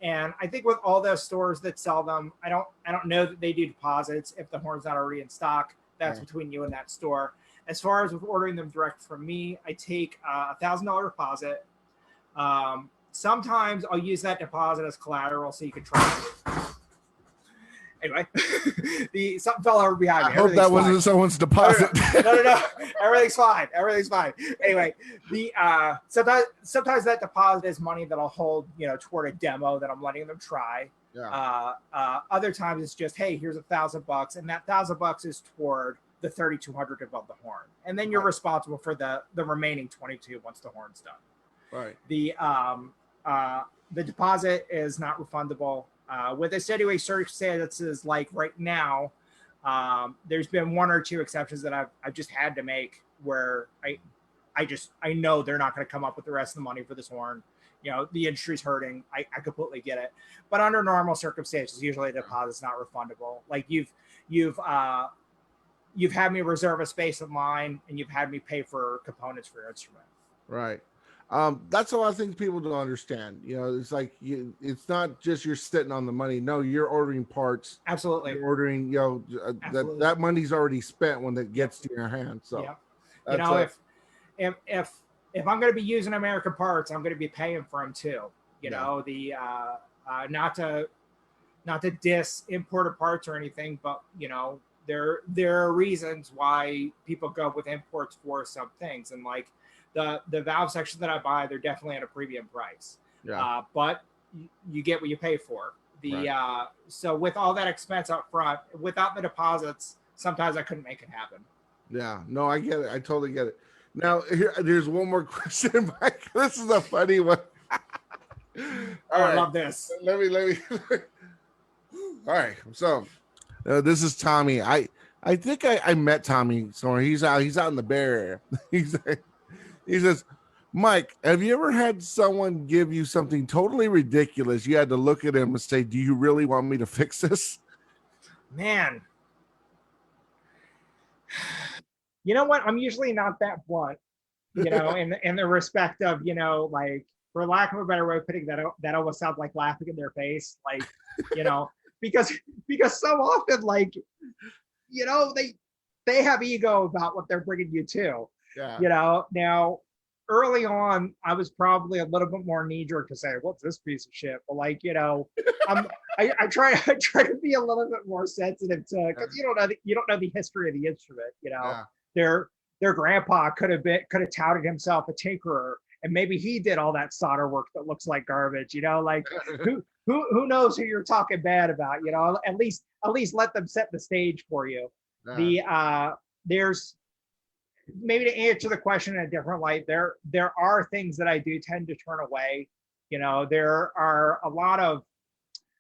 And I think with all those stores that sell them, I don't know that they do deposits if the horn's not already in stock. That's between you and that store. As far as with ordering them direct from me, I take $1,000 deposit. Sometimes I'll use that deposit as collateral so you can try it. Anyway, something fell over behind me. I hope that wasn't someone's deposit. No. Everything's fine. Anyway, sometimes that deposit is money that I'll hold, toward a demo that I'm letting them try. Yeah. Other times it's just, hey, here's $1,000, and that $1,000 is toward the 3,200 above the horn, and then you're responsible for the remaining 22 once the horn's done. Right. The deposit is not refundable. With the steady weight circumstances like right now, there's been one or two exceptions that I've just had to make where I know they're not going to come up with the rest of the money for this horn. The industry's hurting. I completely get it. But under normal circumstances, usually the deposit's not refundable. Like you've had me reserve a space of mine, and you've had me pay for components for your instrument. Right. That's a lot of things people don't understand. It's like it's not just you're sitting on the money. No, you're ordering parts. Absolutely. You're ordering, that money's already spent when it gets to your hand. So, if I'm going to be using American parts, I'm going to be paying for them too. Not to diss imported parts or anything, but there are reasons why people go with imports for some things, and like the valve section that I buy, they're definitely at a premium price. Yeah. But you get what you pay for. So with all that expense up front, without the deposits, sometimes I couldn't make it happen. Yeah, no, I get it. I totally get it. Now there's one more question, Mike. This is a funny one. I love this. Let me. All right, so this is Tommy. I think I met Tommy somewhere. He's out in the Bay Area. He says, Mike, have you ever had someone give you something totally ridiculous? You had to look at him and say, do you really want me to fix this? Man. You know what? I'm usually not that blunt, in the respect of, like, for lack of a better way of putting that almost sounds like laughing in their face. Like, because so often, like, they have ego about what they're bringing you to. Yeah. Now early on, I was probably a little bit more knee-jerk to say, "What's this piece of shit?" But like, I try to be a little bit more sensitive to, because you don't know the history of the instrument. their grandpa could have touted himself a tinkerer, and maybe he did all that solder work that looks like garbage. Like who knows who you're talking bad about? At least let them set the stage for you. There's maybe to answer the question in a different light. There are things that I do tend to turn away. There are a lot of,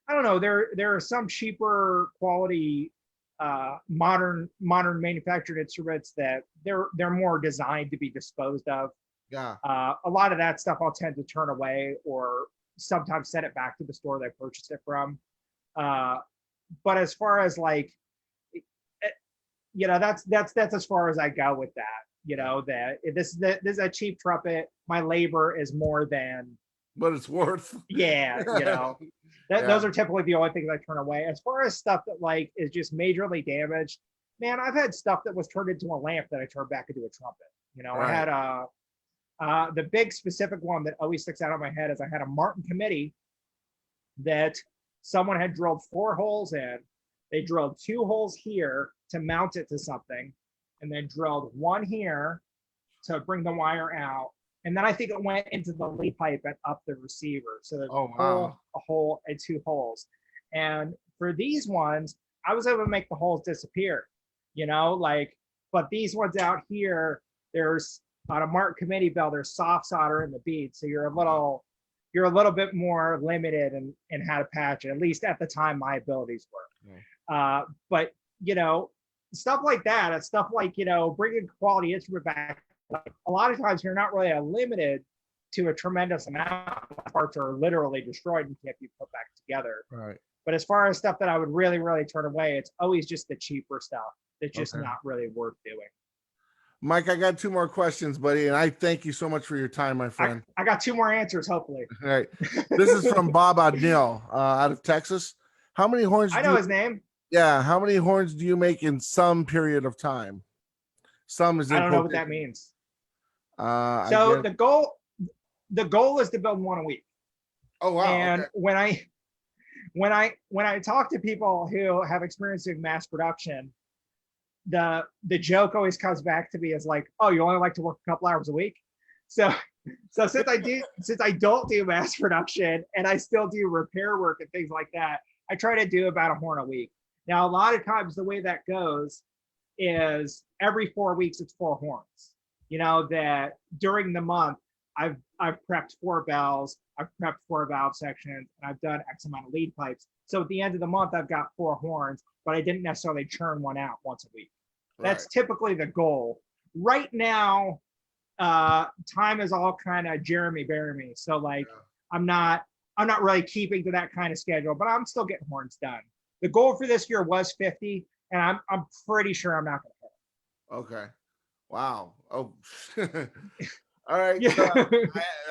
I don't know, there are some cheaper quality modern manufactured instruments that they're more designed to be disposed of. Yeah. A lot of that stuff I'll tend to turn away, or sometimes send it back to the store that I purchased it from. But as far as like, that's as far as I go with that. That this is a cheap trumpet. My labor is more than what it's worth. Yeah. Those are typically the only things I turn away. As far as stuff that like is just majorly damaged, man, I've had stuff that was turned into a lamp that I turned back into a trumpet. Right. I had the big specific one that always sticks out of my head is I had a Martin Committee that someone had drilled 4 holes in. They drilled 2 holes here to mount it to something, and then drilled 1 here to bring the wire out. And then I think it went into the lead pipe and up the receiver. So there's a hole and 2 holes. And for these ones, I was able to make the holes disappear, but these ones out here, there's on a Martin Committee bell, there's soft solder in the bead. So you're a little bit more limited in how to patch it, at least at the time my abilities were. Yeah. But, stuff like that, and stuff like, bringing quality instrument back, like, a lot of times you're not really limited to a tremendous amount. Parts are literally destroyed and can't be put back together. Right. But as far as stuff that I would really, really turn away, it's always just the cheaper stuff that's just not really worth doing. Mike, I got 2 more questions, buddy, and I thank you so much for your time, my friend. I got 2 more answers, hopefully. All right. This is from Bob O'Neill out of Texas. How many horns? I know his name. Yeah. How many horns do you make in some period of time? Some is. I don't know what that means. So the goal is to build 1 a week. Oh wow! And okay. when I talk to people who have experience in mass production, the joke always comes back to me as like, oh, you only like to work a couple hours a week. So since I don't do mass production and I still do repair work and things like that, I try to do about a horn a week. Now, a lot of times the way that goes is every 4 weeks it's 4 horns. That during the month I've prepped 4 bells, I've prepped 4 valve sections, and I've done X amount of lead pipes. So at the end of the month I've got 4 horns, but I didn't necessarily churn one out once a week. That's typically the goal. Right now, time is all kind of Jeremy bury me. So like I'm not really keeping to that kind of schedule, but I'm still getting horns done. The goal for this year was 50, and I'm pretty sure I'm not going to hit it. Okay. Wow. Oh. All right. So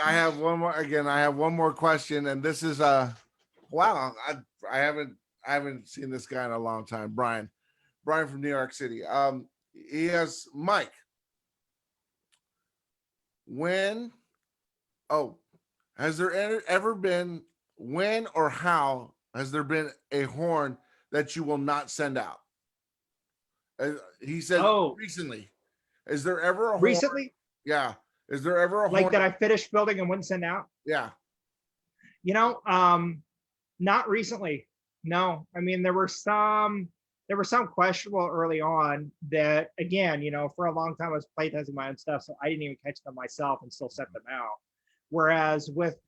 I have one more. Again, I have one more question, and this is wow. I haven't seen this guy in a long time. Brian from New York City. He has Mike. Has there ever been, when or how has there been a horn that you will not send out? He said recently. Is there ever a horn? Recently? Yeah. Is there ever a like horn that I finished building and wouldn't send out? Yeah. Not recently. No. I mean, there were some questionable early on that, again, for a long time I was playtesting my own stuff, so I didn't even catch them myself and still set them out. Whereas with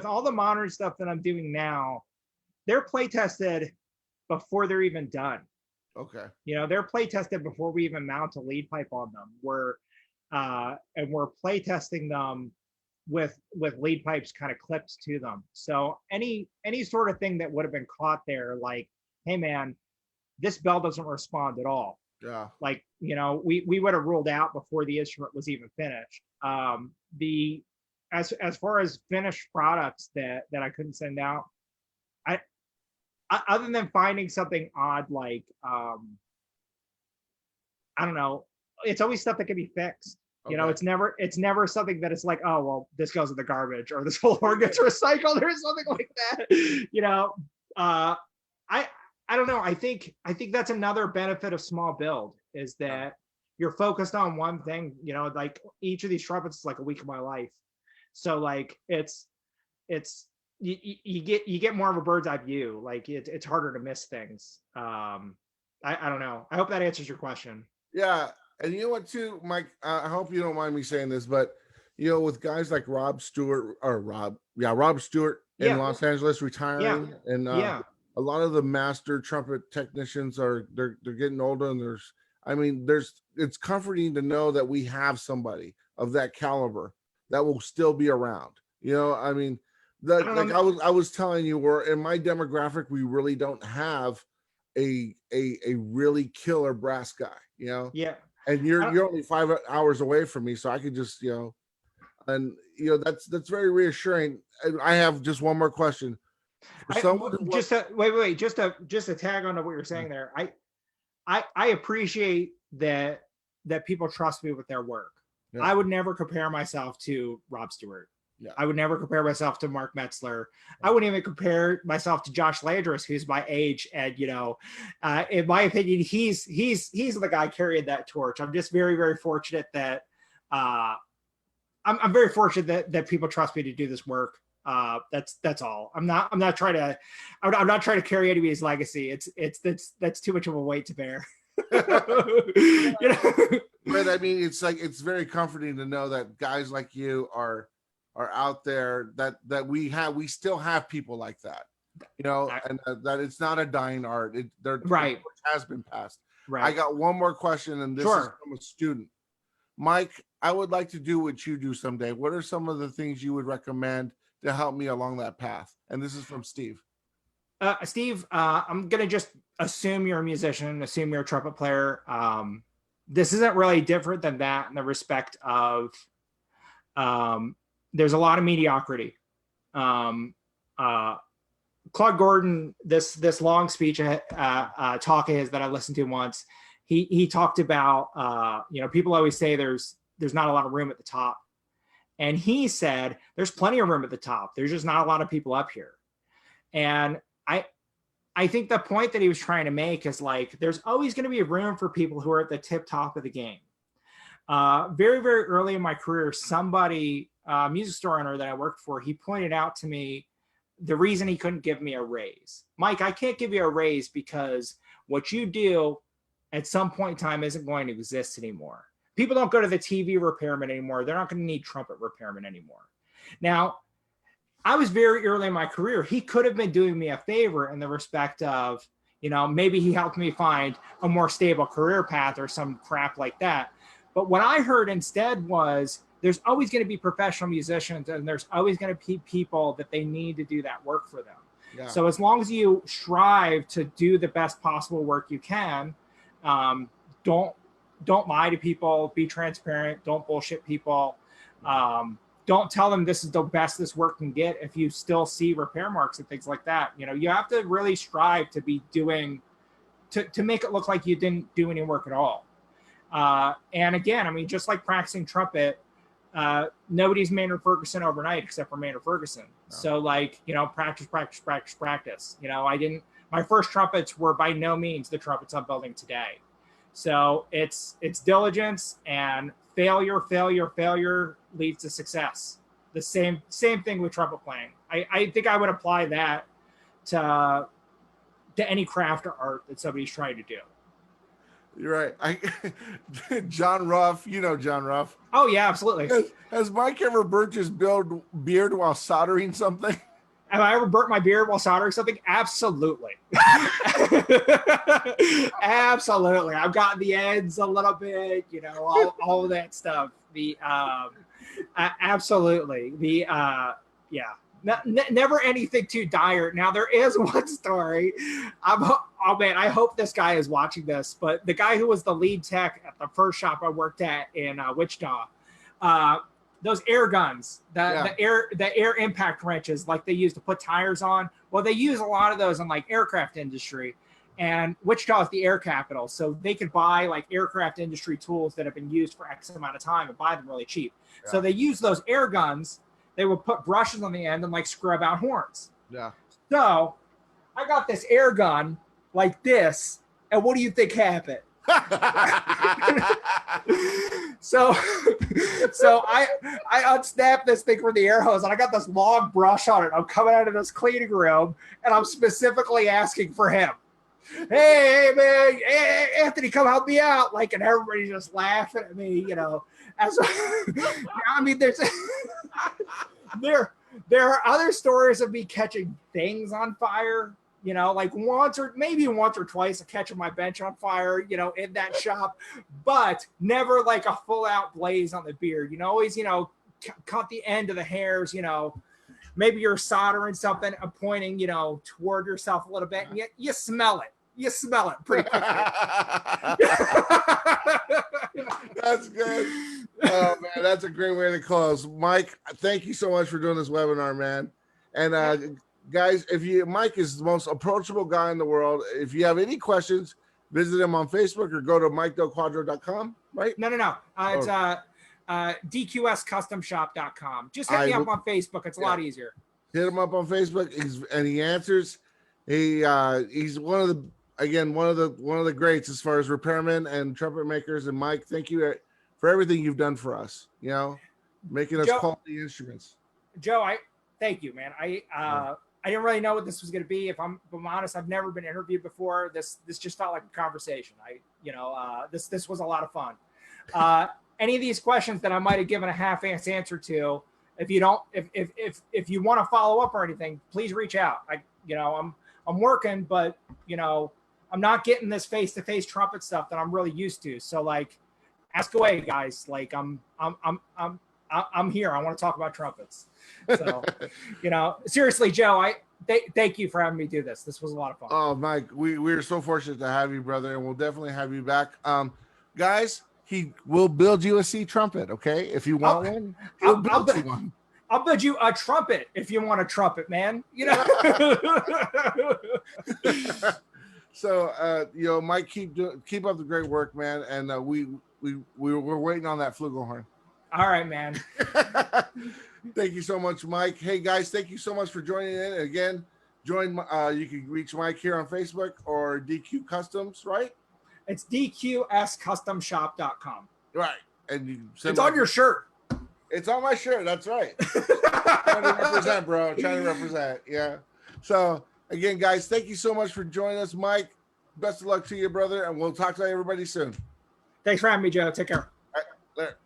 all the modern stuff that I'm doing now, they're play tested before they're even done. Okay. They're play tested before we even mount a lead pipe on them. We're play testing them with lead pipes kind of clipped to them. So any sort of thing that would have been caught there, like, hey man, this bell doesn't respond at all. Yeah. Like, we would have ruled out before the instrument was even finished. As far as finished products that I couldn't send out, I other than finding something odd, like I don't know, it's always stuff that can be fixed. Okay. It's never something that it's like, oh well, this goes in the garbage or this whole horn gets recycled or something like that. I don't know. I think that's another benefit of small build is that you're focused on one thing, you know, like each of these trumpets is like a week of my life. So like it's you get more of a bird's eye view. Like it's harder to miss things. I don't know. I hope that answers your question. Yeah, and you know what too, Mike? I hope you don't mind me saying this, but with guys like Rob Stewart in Yeah, Los Angeles yeah, retiring, and yeah. a lot of the master trumpet technicians they're getting older, and it's comforting to know that we have somebody of that caliber that will still be around. I mean, I that don't like know. I was telling you, we're in my demographic, we really don't have a really killer brass guy, Yeah, and I don't, you're only 5 hours away from me, so I could just and that's very reassuring. And I have just one more question for someone who just to wait, just to tag on to what you're saying there. I appreciate that people trust me with their work. yeah, I would never compare myself to Rob Stewart. yeah, I would never compare myself to Mark Metzler. I wouldn't even compare myself to Josh Landris, who's my age. And in my opinion, he's the guy carrying that torch. I'm just very, very fortunate that I'm very fortunate that people trust me to do this work. That's all. I'm not trying to carry anybody's legacy. That's too much of a weight to bear. But I mean, it's very comforting to know that guys like you are out there, that we still have people like that, and that it's not a dying art. Right. It has been passed. Right. I got one more question, and this is from a student. Mike, I would like to do what you do someday. What are some of the things you would recommend to help me along that path? And this is from Steve. Steve, I'm going to just assume you're a musician, assume you're a trumpet player. This isn't really different than that in the respect of there's a lot of mediocrity. Claude Gordon, this long speech talk of his that I listened to once, he talked about people always say there's not a lot of room at the top, and he said there's plenty of room at the top. There's just not a lot of people up here, and I think the point that he was trying to make is like there's always going to be room for people who are at the tip top of the game. Very, very early in my career, somebody, music store owner that I worked for, he pointed out to me the reason he couldn't give me a raise. Mike, I can't give you a raise because what you do at some point in time isn't going to exist anymore. People don't go to the TV repairman anymore. They're not going to need trumpet repairman anymore. Now, I was very early in my career. He could have been doing me a favor in the respect of, maybe he helped me find a more stable career path or some crap like that. But what I heard instead was there's always going to be professional musicians and there's always going to be people that they need to do that work for them. Yeah. So as long as you strive to do the best possible work you can, don't lie to people, be transparent, don't bullshit people. Don't tell them this is the best this work can get if you still see repair marks and things like that. You have to really strive to be doing, to make it look like you didn't do any work at all. And again, I mean, just like practicing trumpet, nobody's Maynard Ferguson overnight except for Maynard Ferguson. No. So practice. My first trumpets were by no means the trumpets I'm building today. So it's diligence, and failure leads to success. The same thing with trumpet playing. I think I would apply that to any craft or art that somebody's trying to do. You're right. John Ruff, John Ruff. Oh yeah, absolutely. Has Mike ever burnt his beard while soldering something? Have I ever burnt my beard while soldering something? Absolutely. Absolutely. I've gotten the ends a little bit, all of that stuff. Absolutely. Never anything too dire. Now there is one story. I hope this guy is watching this, but the guy who was the lead tech at the first shop I worked at in Wichita, those air guns, the air impact wrenches, like they use to put tires on. Well, they use a lot of those in like aircraft industry, and Wichita is the air capital, so they could buy like aircraft industry tools that have been used for X amount of time and buy them really cheap. Yeah. So they use those air guns. They would put brushes on the end and like scrub out horns. Yeah. So I got this air gun like this, and what do you think happened? So I unsnapped this thing from the air hose, and I got this long brush on it. I'm coming out of this cleaning room, and I'm specifically asking for him. Hey man, hey, Anthony, come help me out. Like, and everybody's just laughing at me, you know. As I mean, there are other stories of me catching things on fire, you know, like once or twice of catching my bench on fire, you know, in that shop, but never like a full out blaze on the beard. You know, always, you know, cut the end of the hairs, you know, maybe you're soldering something and pointing, you know, toward yourself a little bit, and you smell it. You smell it pretty quickly. That's good. Oh man, that's a great way to close. Mike, thank you so much for doing this webinar, man. And guys, Mike is the most approachable guy in the world. If you have any questions, visit him on Facebook or go to MikeDelQuadro.com, right? No. It's DQSCustomShop.com. Just hit me up on Facebook. It's a lot easier. Hit him up on Facebook, and he answers. He's one of the greats as far as repairmen and trumpet makers. And Mike, thank you for everything you've done for us. You know, making us quality instruments. Joe, I thank you, man. I didn't really know what this was going to be. If I'm honest, I've never been interviewed before. This just felt like a conversation. This was a lot of fun. Any of these questions that I might have given a half-ass answer to, if you want to follow up or anything, please reach out. I'm working, but you know, I'm not getting this face-to-face trumpet stuff that I'm really used to. So like, ask away, guys. Like I'm here. I want to talk about trumpets. So, you know, seriously, Joe, thank you for having me do this. This was a lot of fun. Oh, Mike, we're so fortunate to have you, brother, and we'll definitely have you back. Guys, he will build you a C trumpet, okay? If you want one, he'll build you one. I'll build you a trumpet if you want a trumpet, man. You know. So, you know, Mike, keep up the great work, man. And we're waiting on that flugelhorn. All right, man. Thank you so much, Mike. Hey guys, thank you so much for joining in. Again, you can reach Mike here on Facebook or DQ Customs, right? It's DQSCustomShop.com. Right. And it's on your shirt. It's on my shirt. That's right. Trying to represent, bro. Trying to represent. Yeah. So again, guys, thank you so much for joining us, Mike. Best of luck to you, brother, and we'll talk to everybody soon. Thanks for having me, Joe. Take care. All right. Later.